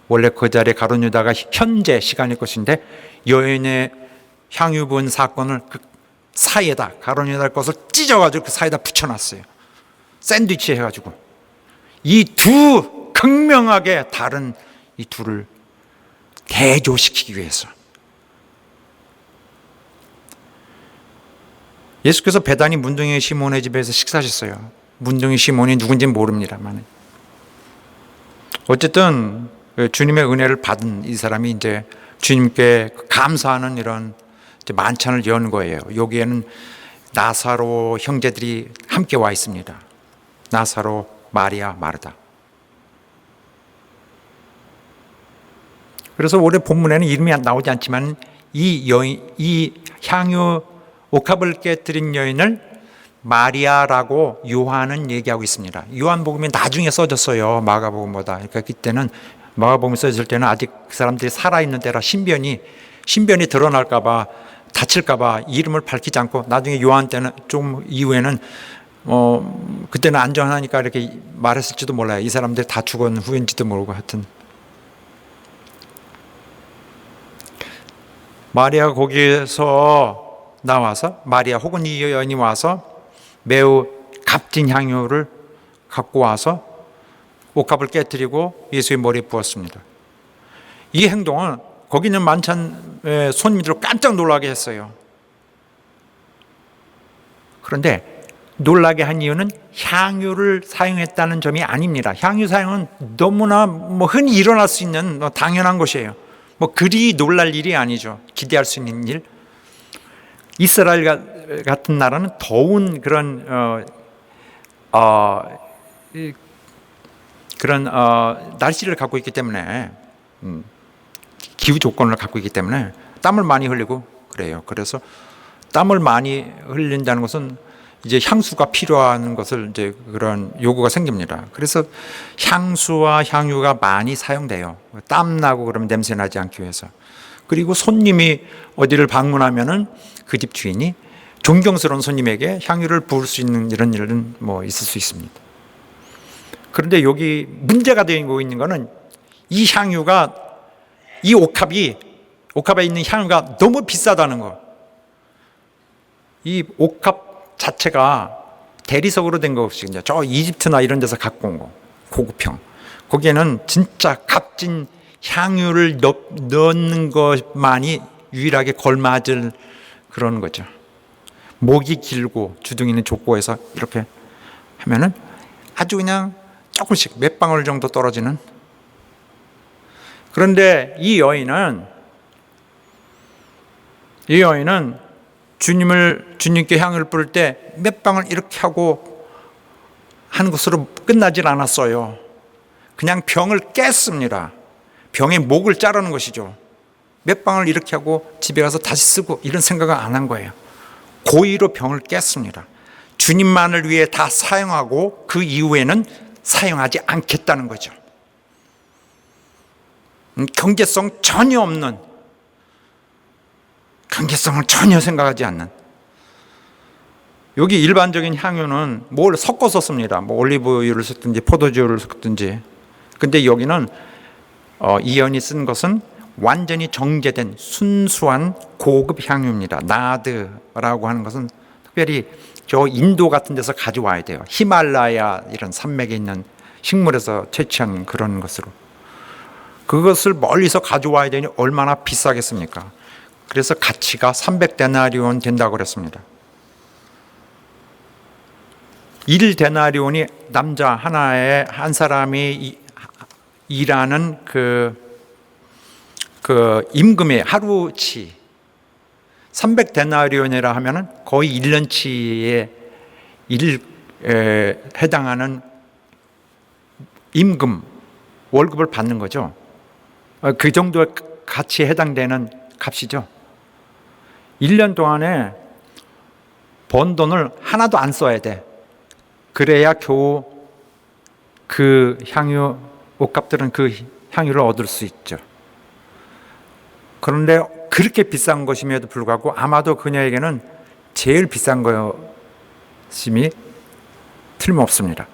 원래 그 자리에 가룟 유다가 현재 시간일 것인데 여인의 향유분 사건을 그 사이에다 가룟 유다의 것을 찢어가지고 그 사이에다 붙여놨어요. 샌드위치 해가지고. 이 두 극명하게 다른 이 둘을 대조시키기 위해서 예수께서 베다니 문둥이 시몬의 집에서 식사하셨어요. 문둥이 시몬이 누군지는 모릅니다만 어쨌든 주님의 은혜를 받은 이 사람이 이제 주님께 감사하는 이런 만찬을 연 거예요. 여기에는 나사로 형제들이 함께 와 있습니다. 나사로, 마리아, 마르다. 그래서 올해 본문에는 이름이 나오지 않지만 이 향유 옥합을 깨뜨린 여인을 마리아라고 요한은 얘기하고 있습니다. 요한복음이 나중에 써졌어요. 마가복음보다. 그러니까 그때는 마가복음이 써졌을 때는 아직 그 사람들이 살아있는 때라 신변이 드러날까 봐, 다칠까 봐 이름을 밝히지 않고, 나중에 요한 때는 좀 이후에는 그때는 안전하니까 이렇게 말했을지도 몰라요. 이 사람들 다 죽은 후인지도 모르고. 하여튼 마리아가 거기에서 나와서, 마리아 혹은 이 여인이 와서 매우 값진 향유를 갖고 와서 옥합을 깨뜨리고 예수의 머리에 부었습니다. 이 행동은 거기 있는 만찬 손님들을 깜짝 놀라게 했어요. 그런데 놀라게 한 이유는 향유를 사용했다는 점이 아닙니다. 향유 사용은 너무나 흔히 일어날 수 있는 당연한 것이에요. 그리 놀랄 일이 아니죠. 기대할 수 있는 일. 이스라엘 같은 나라는 더운 그런 날씨를 갖고 있기 때문에, 기후 조건을 갖고 있기 때문에 땀을 많이 흘리고 그래요. 그래서 땀을 많이 흘린다는 것은 이제 향수가 필요한 것을 이제 그런 요구가 생깁니다. 그래서 향수와 향유가 많이 사용돼요. 땀 나고 그러면 냄새 나지 않기 위해서. 그리고 손님이 어디를 방문하면은 그 집 주인이 존경스러운 손님에게 향유를 부을 수 있는 이런 일은 있을 수 있습니다. 그런데 여기 문제가 되고 있는 것은 이 향유가, 이 옥합에 있는 향유가 너무 비싸다는 거. 이 옥합 자체가 대리석으로 된 것이거든요. 저 이집트나 이런 데서 갖고 온 거, 고급형. 거기에는 진짜 값진 향유를 넣는 것만이 유일하게 걸맞을 그런 거죠. 목이 길고 주둥이는 좁고 해서 이렇게 하면은 아주 그냥 조금씩 몇 방울 정도 떨어지는. 그런데 이 여인은 주님께 향을 뿌릴 때 몇 방울 이렇게 하고 하는 것으로 끝나질 않았어요. 그냥 병을 깼습니다. 병의 목을 자르는 것이죠. 몇 방울 이렇게 하고 집에 가서 다시 쓰고 이런 생각을 안 한 거예요. 고의로 병을 깼습니다. 주님만을 위해 다 사용하고 그 이후에는 사용하지 않겠다는 거죠. 경제성 전혀 없는, 경제성을 전혀 생각하지 않는. 여기 일반적인 향유는 뭘 섞어서 씁니다. 올리브유를 섞든지 포도주를 섞든지. 근데 여기는 이 여인이 쓴 것은 완전히 정제된 순수한 고급 향유입니다. 나드라고 하는 것은 특별히 저 인도 같은 데서 가져와야 돼요. 히말라야 이런 산맥에 있는 식물에서 채취한 그런 것으로. 그것을 멀리서 가져와야 되니 얼마나 비싸겠습니까? 그래서 가치가 300데나리온 된다고 그랬습니다. 1데나리온이 남자 하나에 한 사람이 일하는 그 임금의 하루치, 300데나리온이라 하면은 거의 1년치에 해당하는 임금, 월급을 받는 거죠. 그 정도의 가치에 해당되는 값이죠. 1년 동안에 번 돈을 하나도 안 써야 돼. 그래야 겨우 그 향유, 옥합들은 그 향유를 얻을 수 있죠. 그런데 그렇게 비싼 것임에도 불구하고 아마도 그녀에게는 제일 비싼 것임이 틀림없습니다.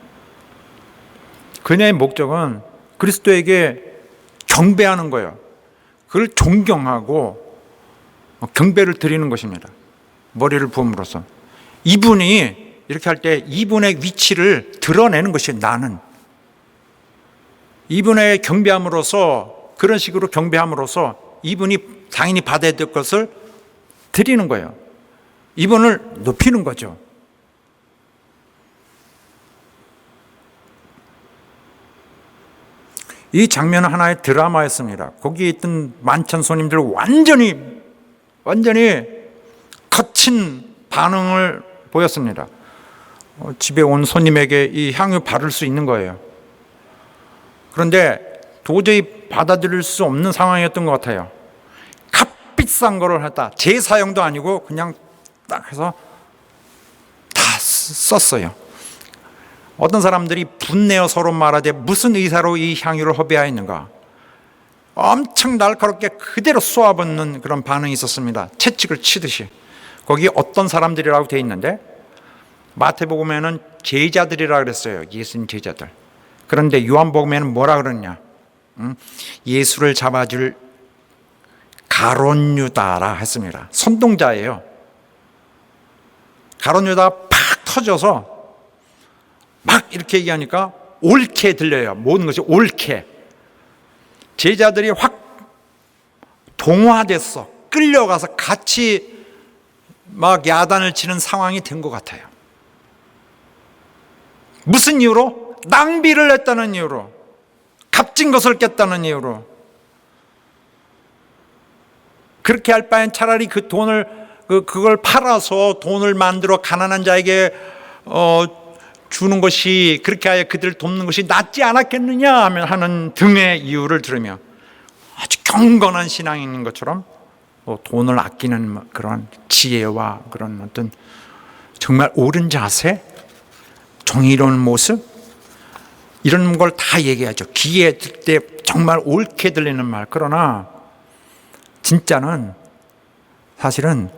그녀의 목적은 그리스도에게 경배하는 거예요. 그를 존경하고 경배를 드리는 것입니다. 머리를 부음으로써. 이분이 이렇게 할 때 이분의 위치를 드러내는 것이 나는. 이분의 경배함으로써, 그런 식으로 경배함으로써 이분이 당연히 받아야 될 것을 드리는 거예요. 이분을 높이는 거죠. 이 장면은 하나의 드라마였습니다. 거기에 있던 만찬 손님들 완전히 거친 반응을 보였습니다. 집에 온 손님에게 이 향유 바를 수 있는 거예요. 그런데 도저히 받아들일 수 없는 상황이었던 것 같아요. 값비싼 거를 했다. 재사용도 아니고 그냥 딱 해서 다 썼어요. 어떤 사람들이 분내어 서로 말하되 무슨 의사로 이 향유를 허비하였는가. 엄청 날카롭게 그대로 쏘아붓는 그런 반응이 있었습니다. 채찍을 치듯이. 거기 어떤 사람들이라고 되어 있는데 마태복음에는 제자들이라 그랬어요. 예수님 제자들. 그런데 요한복음에는 뭐라 그러냐? 예수를 잡아줄 가룟 유다라 했습니다. 선동자예요. 가룟 유다가 팍 터져서 막 이렇게 얘기하니까 옳게 들려요. 모든 것이 옳게. 제자들이 확 동화됐어. 끌려가서 같이 막 야단을 치는 상황이 된 것 같아요. 무슨 이유로? 낭비를 했다는 이유로, 값진 것을 깼다는 이유로. 그렇게 할 바엔 차라리 그 돈을 그걸 팔아서 돈을 만들어 가난한 자에게 주는 것이, 그렇게 하여 그들을 돕는 것이 낫지 않았겠느냐 하는 등의 이유를 들으며 아주 경건한 신앙인 것처럼 돈을 아끼는 그런 지혜와 그런 어떤 정말 옳은 자세, 정의로운 모습, 이런 걸 다 얘기하죠. 귀에 들 때 정말 옳게 들리는 말. 그러나 진짜는, 사실은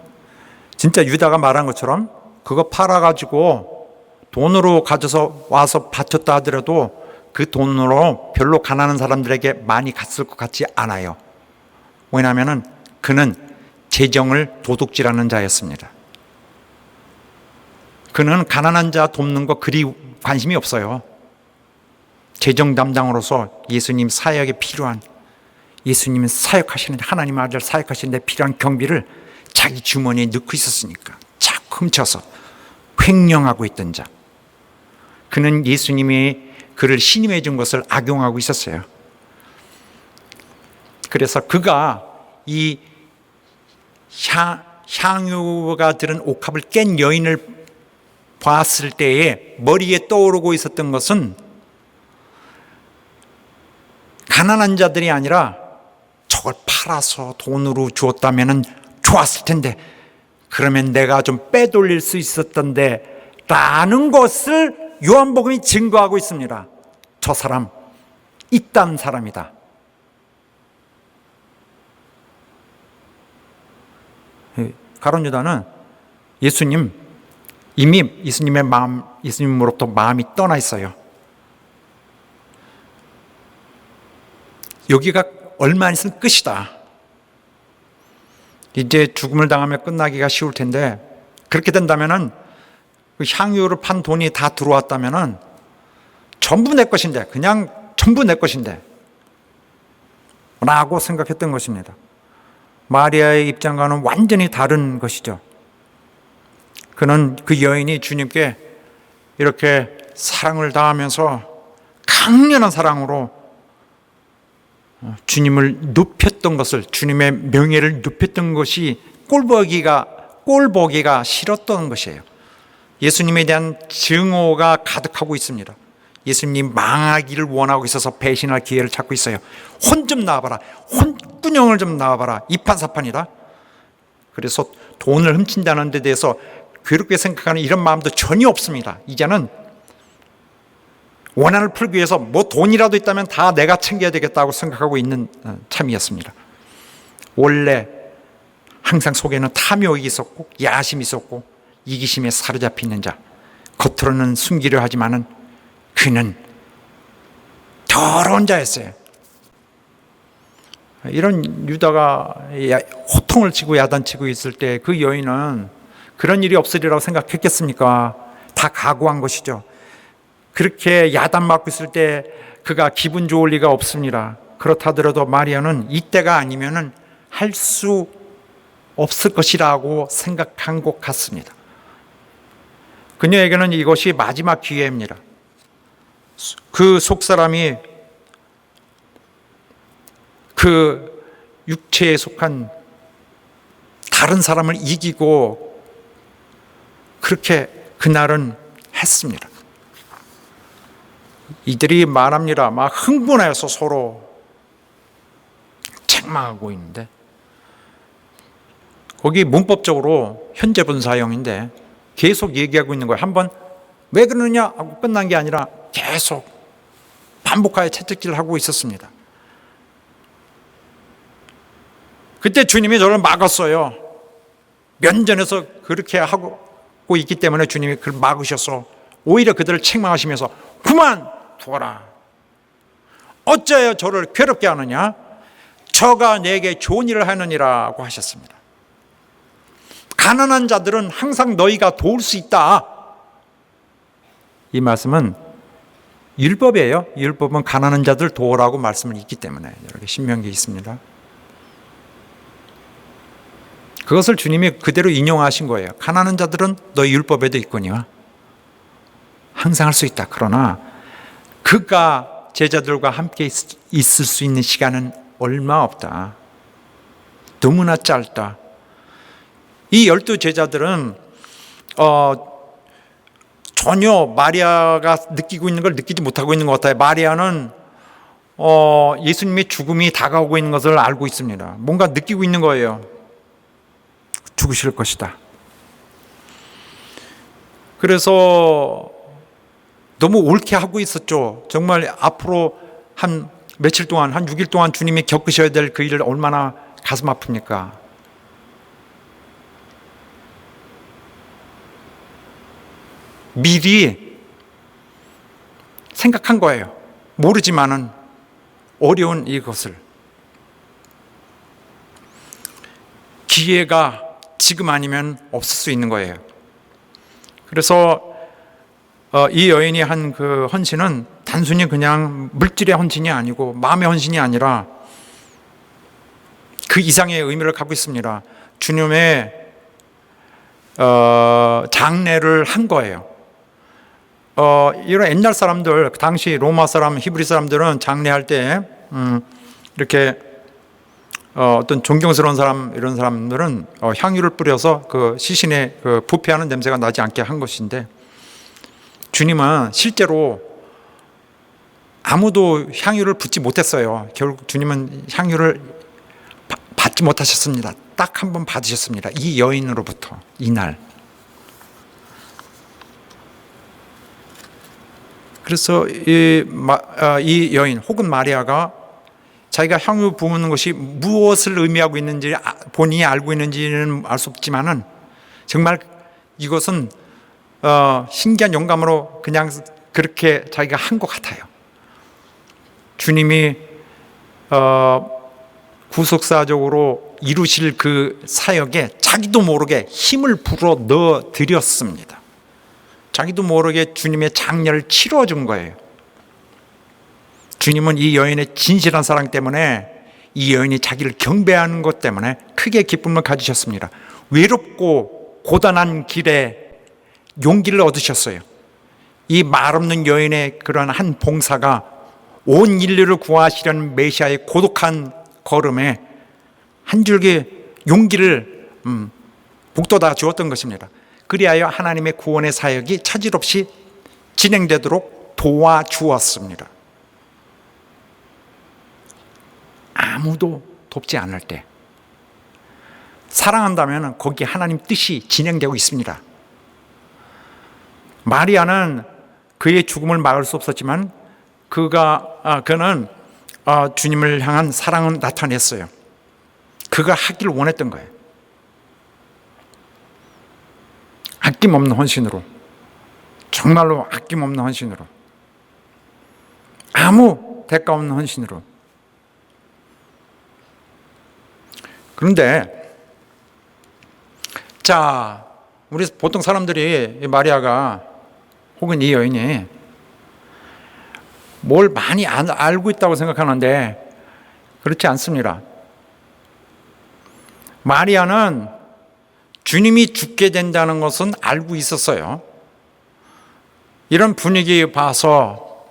진짜 유다가 말한 것처럼 그거 팔아가지고 돈으로 가져서 와서 바쳤다 하더라도 그 돈으로 별로 가난한 사람들에게 많이 갔을 것 같지 않아요. 왜냐하면 그는 재정을 도둑질하는 자였습니다. 그는 가난한 자 돕는 거 그리 관심이 없어요. 재정 담당으로서 예수님 사역에 필요한, 예수님은 사역하시는데, 하나님 아들 사역하시는데 필요한 경비를 자기 주머니에 넣고 있었으니까 자꾸 훔쳐서 횡령하고 있던 자. 그는 예수님이 그를 신임해 준 것을 악용하고 있었어요. 그래서 그가 이 향유가 들은 옥합을 깬 여인을 봤을 때에 머리에 떠오르고 있었던 것은 가난한 자들이 아니라 저걸 팔아서 돈으로 주었다면 좋았을 텐데, 그러면 내가 좀 빼돌릴 수 있었던데 라는 것을 요한복음이 증거하고 있습니다. 저 사람 이딴 사람이다. 가룟 유다는 이미 예수님으로부터 마음이 떠나 있어요. 여기가 얼마 안 있으면 끝이다. 이제 죽음을 당하면 끝나기가 쉬울 텐데, 그렇게 된다면은 그 향유를 판 돈이 다 들어왔다면은 전부 내 것인데, 그냥 전부 내 것인데 라고 생각했던 것입니다. 마리아의 입장과는 완전히 다른 것이죠. 그는 그 여인이 주님께 이렇게 사랑을 다하면서 강렬한 사랑으로 주님을 높였던 것을, 주님의 명예를 높였던 것이 꼴보기가 싫었던 것이에요. 예수님에 대한 증오가 가득하고 있습니다. 예수님 망하기를 원하고 있어서 배신할 기회를 찾고 있어요. 혼 좀 나와봐라, 혼꾸녕을 좀 나와봐라, 이판사판이다. 그래서 돈을 훔친다는 데 대해서 괴롭게 생각하는 이런 마음도 전혀 없습니다. 이제는 원한을 풀기 위해서 뭐 돈이라도 있다면 다 내가 챙겨야 되겠다고 생각하고 있는 참이었습니다. 원래 항상 속에는 탐욕이 있었고 야심이 있었고 이기심에 사로잡히는 자, 겉으로는 숨기려 하지만은 그는 더러운 자였어요. 이런 유다가 호통을 치고 야단치고 있을 때 그 여인은 그런 일이 없으리라고 생각했겠습니까? 다 각오한 것이죠. 그렇게 야단맞고 있을 때 그가 기분 좋을 리가 없습니다. 그렇다더라도 마리아는 이때가 아니면은 할 수 없을 것이라고 생각한 것 같습니다. 그녀에게는 이것이 마지막 기회입니다. 그 속사람이 그 육체에 속한 다른 사람을 이기고 그렇게 그날은 했습니다. 이들이 말합니다. 막 흥분해서 서로 책망하고 있는데, 거기 문법적으로 현재 분사형인데 계속 얘기하고 있는 거예요. 한번 왜 그러느냐 하고 끝난 게 아니라 계속 반복하여 채찍질을 하고 있었습니다. 그때 주님이 저를 막았어요. 면전에서 그렇게 하고 있기 때문에 주님이 그걸 막으셔서 오히려 그들을 책망하시면서 그만 두어라. 어찌하여 저를 괴롭게 하느냐? 저가 내게 좋은 일을 하느니라고 하셨습니다. 가난한 자들은 항상 너희가 도울 수 있다. 이 말씀은 율법이에요. 율법은 가난한 자들 도우라고 말씀을 있기 때문에 여기 신명기에 있습니다. 그것을 주님이 그대로 인용하신 거예요. 가난한 자들은 너희 율법에도 있거니와 항상 할 수 있다. 그러나 그가 제자들과 함께 있을 수 있는 시간은 얼마 없다. 너무나 짧다. 이 12 제자들은 전혀 마리아가 느끼고 있는 걸 느끼지 못하고 있는 것 같아요. 마리아는 예수님의 죽음이 다가오고 있는 것을 알고 있습니다. 뭔가 느끼고 있는 거예요. 죽으실 것이다. 그래서 너무 옳게 하고 있었죠. 정말 앞으로 한 며칠 동안, 한 6일 동안 주님이 겪으셔야 될 그 일을 얼마나 가슴 아픕니까? 미리 생각한 거예요. 모르지만은 어려운 이것을. 기회가 지금 아니면 없을 수 있는 거예요. 그래서 이 여인이 한 그 헌신은 단순히 그냥 물질의 헌신이 아니고 마음의 헌신이 아니라 그 이상의 의미를 갖고 있습니다. 주님의 장례를 한 거예요. 이런 옛날 사람들, 당시 로마 사람, 히브리 사람들은 장례할 때 이렇게 어떤 존경스러운 사람, 이런 사람들은 향유를 뿌려서 그 시신의 그 부패하는 냄새가 나지 않게 한 것인데, 주님은 실제로 아무도 향유를 붓지 못했어요. 결국 주님은 향유를 받지 못하셨습니다. 딱 한 번 받으셨습니다. 이 여인으로부터, 이날. 그래서 이 여인 혹은 마리아가 자기가 향유 부는 것이 무엇을 의미하고 있는지 본인이 알고 있는지는 알 수 없지만은 정말 이것은 신기한 영감으로 그냥 그렇게 자기가 한 것 같아요. 주님이 구속사적으로 이루실 그 사역에 자기도 모르게 힘을 불어 넣어 드렸습니다. 자기도 모르게 주님의 장례를 치러 준 거예요. 주님은 이 여인의 진실한 사랑 때문에, 이 여인이 자기를 경배하는 것 때문에 크게 기쁨을 가지셨습니다. 외롭고 고단한 길에 용기를 얻으셨어요. 이 말없는 여인의 그런 한 봉사가 온 인류를 구하시려는 메시아의 고독한 걸음에 한 줄기 용기를 북돋아 주었던 것입니다. 그리하여 하나님의 구원의 사역이 차질 없이 진행되도록 도와주었습니다. 아무도 돕지 않을 때 사랑한다면 거기에 하나님 뜻이 진행되고 있습니다. 마리아는 그의 죽음을 막을 수 없었지만 그는 주님을 향한 사랑은 나타냈어요. 그가 하기를 원했던 거예요. 아낌없는 헌신으로, 정말로 아낌없는 헌신으로, 아무 대가 없는 헌신으로. 그런데 자, 우리 보통 사람들이 마리아가 혹은 이 여인이 뭘 많이 알고 있다고 생각하는데 그렇지 않습니다. 마리아는 주님이 죽게 된다는 것은 알고 있었어요. 이런 분위기 봐서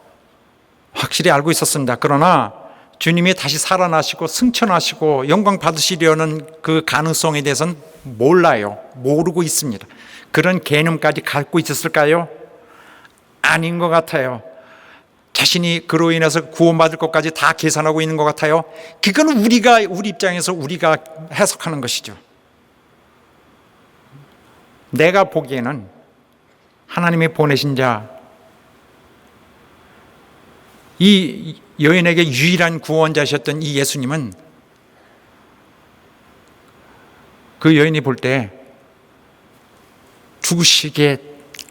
확실히 알고 있었습니다. 그러나 주님이 다시 살아나시고 승천하시고 영광 받으시려는 그 가능성에 대해서는 몰라요. 모르고 있습니다. 그런 개념까지 갖고 있었을까요? 아닌 것 같아요. 자신이 그로 인해서 구원받을 것까지 다 계산하고 있는 것 같아요. 그건 우리 입장에서 우리가 해석하는 것이죠. 내가 보기에는 하나님이 보내신 자, 이 여인에게 유일한 구원자셨던 이 예수님은 그 여인이 볼 때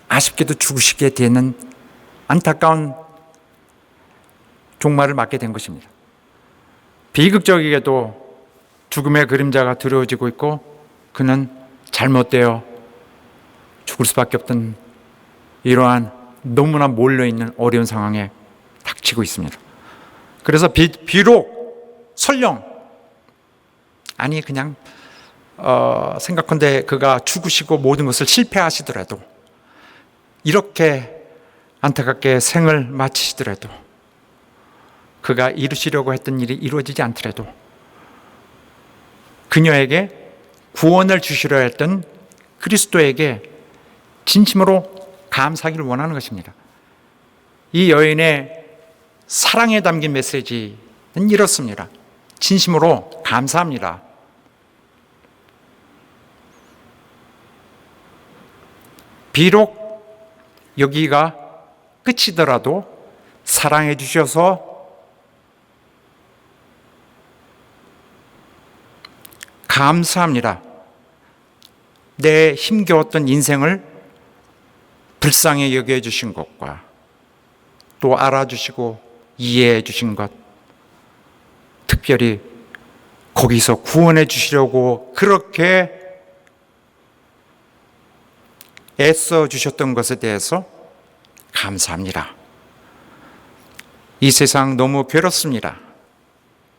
아쉽게도 죽으시게 되는 안타까운 종말을 맞게 된 것입니다. 비극적이게도 죽음의 그림자가 두려워지고 있고 그는 잘못되어 죽을 수밖에 없던 이러한 너무나 몰려있는 어려운 상황에 닥치고 있습니다. 그래서 비록 설령 그냥 생각컨대 그가 죽으시고 모든 것을 실패하시더라도, 이렇게 안타깝게 생을 마치시더라도, 그가 이루시려고 했던 일이 이루어지지 않더라도 그녀에게 구원을 주시려 했던 그리스도에게 진심으로 감사하기를 원하는 것입니다. 이 여인의 사랑에 담긴 메시지는 이렇습니다. 진심으로 감사합니다. 비록 여기가 끝이더라도 사랑해 주셔서 감사합니다. 내 힘겨웠던 인생을 불쌍히 여겨 주신 것과 또 알아주시고 이해해 주신 것, 특별히 거기서 구원해 주시려고 그렇게 애써 주셨던 것에 대해서 감사합니다. 이 세상 너무 괴롭습니다.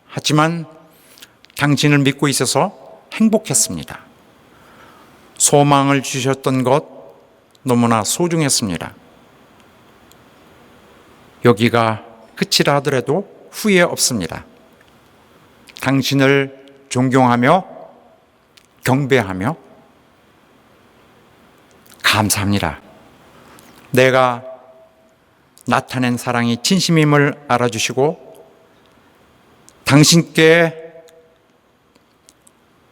하지만 당신을 믿고 있어서 행복했습니다. 소망을 주셨던 것 너무나 소중했습니다. 여기가 끝이라 하더라도 후회 없습니다. 당신을 존경하며 경배하며 감사합니다. 내가 나타낸 사랑이 진심임을 알아주시고 당신께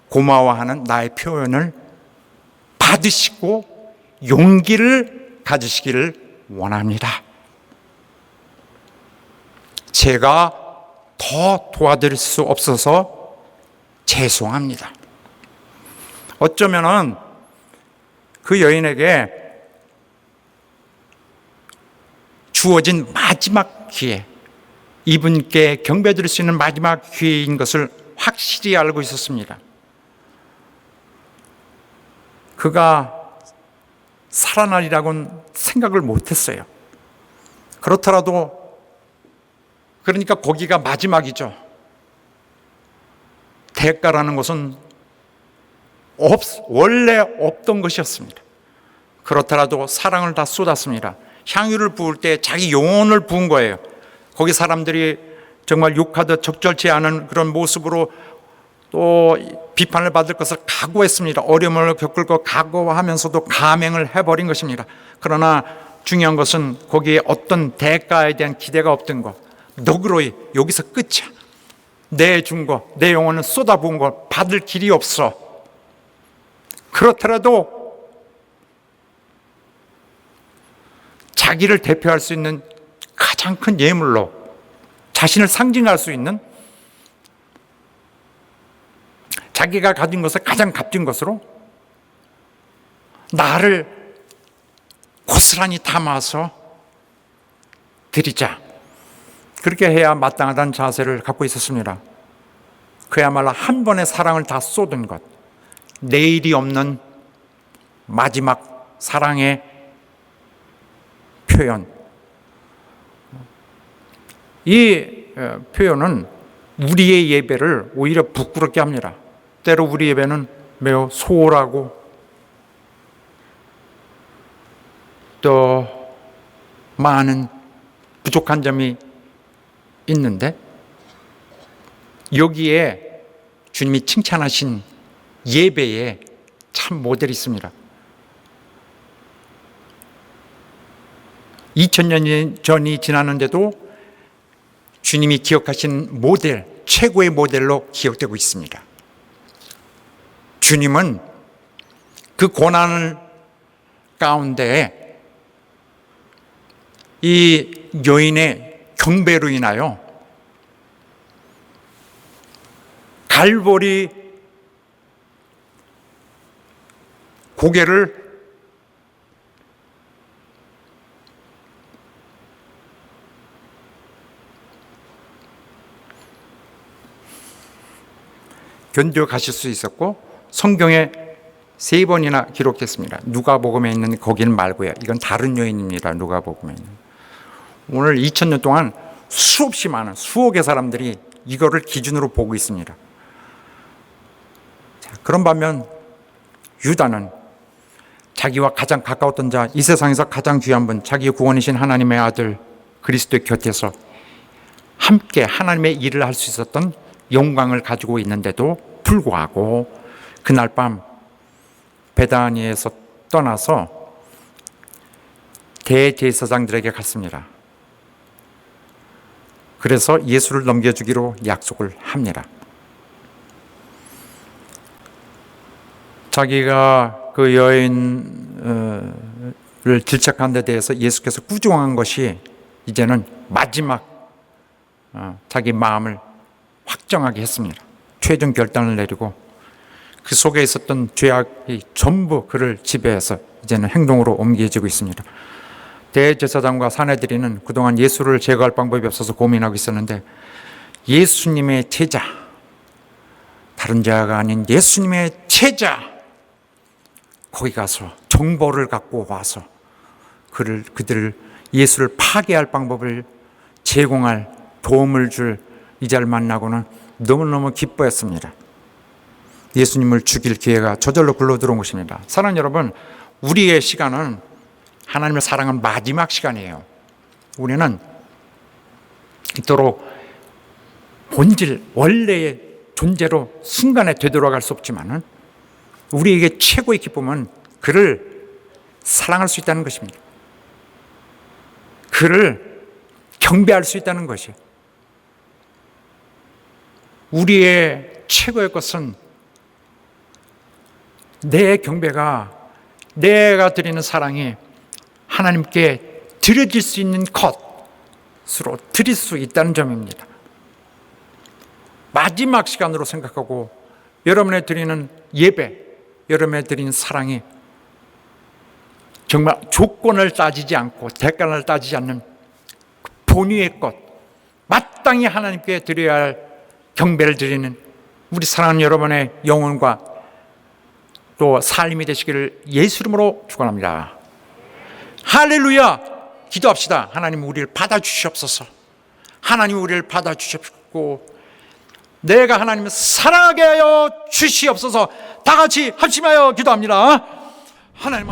고마워하는 나의 표현을 받으시고 용기를 가지시기를 원합니다. 제가 더 도와드릴 수 없어서 죄송합니다. 어쩌면은 그 여인에게 주어진 마지막 기회, 이분께 경배드릴 수 있는 마지막 기회인 것을 확실히 알고 있었습니다. 그가 살아나리라고는 생각을 못했어요. 그렇더라도, 그러니까 거기가 마지막이죠. 대가라는 것은 원래 없던 것이었습니다. 그렇더라도 사랑을 다 쏟았습니다. 향유를 부을 때 자기 영혼을 부은 거예요. 거기 사람들이 정말 욕하듯 적절치 않은 그런 모습으로 또 비판을 받을 것을 각오했습니다. 어려움을 겪을 것 각오하면서도 감행을 해버린 것입니다. 그러나 중요한 것은 거기에 어떤 대가에 대한 기대가 없던 것. 너그러이 여기서 끝이야. 내준 거, 내 영혼을 쏟아부은 걸 받을 길이 없어. 그렇더라도 자기를 대표할 수 있는 가장 큰 예물로, 자신을 상징할 수 있는, 자기가 가진 것을 가장 값진 것으로 나를 고스란히 담아서 드리자. 그렇게 해야 마땅하다는 자세를 갖고 있었습니다. 그야말로 한 번의 사랑을 다 쏟은 것, 내일이 없는 마지막 사랑의 표현. 이 표현은 우리의 예배를 오히려 부끄럽게 합니다. 때로 우리 예배는 매우 소홀하고 또 많은 부족한 점이 있는데, 여기에 주님이 칭찬하신 예배에 참 모델이 있습니다. 2000년 전이 지났는데도 주님이 기억하신 모델, 최고의 모델로 기억되고 있습니다. 주님은 그 고난을 가운데 이 여인의 경배로 인하여 갈보리 고개를 견뎌가실 수 있었고, 성경에 3번이나 기록됐습니다. 누가복음에 있는 거기는 말고요. 이건 다른 여인입니다. 누가복음에 있는. 오늘 2000년 동안 수없이 많은 수억의 사람들이 이거를 기준으로 보고 있습니다. 자, 그런 반면 유다는 자기와 가장 가까웠던 자, 이 세상에서 가장 귀한 분, 자기의 구원이신 하나님의 아들 그리스도의 곁에서 함께 하나님의 일을 할 수 있었던 영광을 가지고 있는데도 불구하고 그날 밤 베다니에서 떠나서 대제사장들에게 갔습니다. 그래서 예수를 넘겨주기로 약속을 합니다. 자기가 그 여인을 질책한 데 대해서 예수께서 꾸중한 것이 이제는 마지막 자기 마음을 확정하게 했습니다. 최종 결단을 내리고 그 속에 있었던 죄악이 전부 그를 지배해서 이제는 행동으로 옮겨지고 있습니다. 대제사장과 사내들이는 그동안 예수를 제거할 방법이 없어서 고민하고 있었는데, 예수님의 제자, 다른 자가 아닌 예수님의 제자, 거기 가서 정보를 갖고 와서 그들을 예수를 파괴할 방법을 제공할, 도움을 줄 이자를 만나고는 너무너무 기뻐했습니다. 예수님을 죽일 기회가 저절로 굴러들어온 것입니다. 사랑하는 여러분, 우리의 시간은 하나님을 사랑하는 마지막 시간이에요. 우리는 이토록 본질, 원래의 존재로 순간에 되돌아갈 수 없지만 우리에게 최고의 기쁨은 그를 사랑할 수 있다는 것입니다. 그를 경배할 수 있다는 것이에요. 우리의 최고의 것은 내 경배가, 내가 드리는 사랑이 하나님께 드려질 수 있는 것으로 드릴 수 있다는 점입니다. 마지막 시간으로 생각하고 여러분의 드리는 예배, 여러분의 드리는 사랑이 정말 조건을 따지지 않고 대가를 따지지 않는 본위의 것, 마땅히 하나님께 드려야 할 경배를 드리는 우리 사랑하는 여러분의 영혼과 또 삶이 되시기를 예수 이름으로 축원합니다. 할렐루야! 기도합시다. 하나님 우리를 받아주시옵소서. 하나님 우리를 받아주시옵고 내가 하나님을 사랑하게 하여 주시옵소서. 다 같이 합심하여 기도합니다. 하나님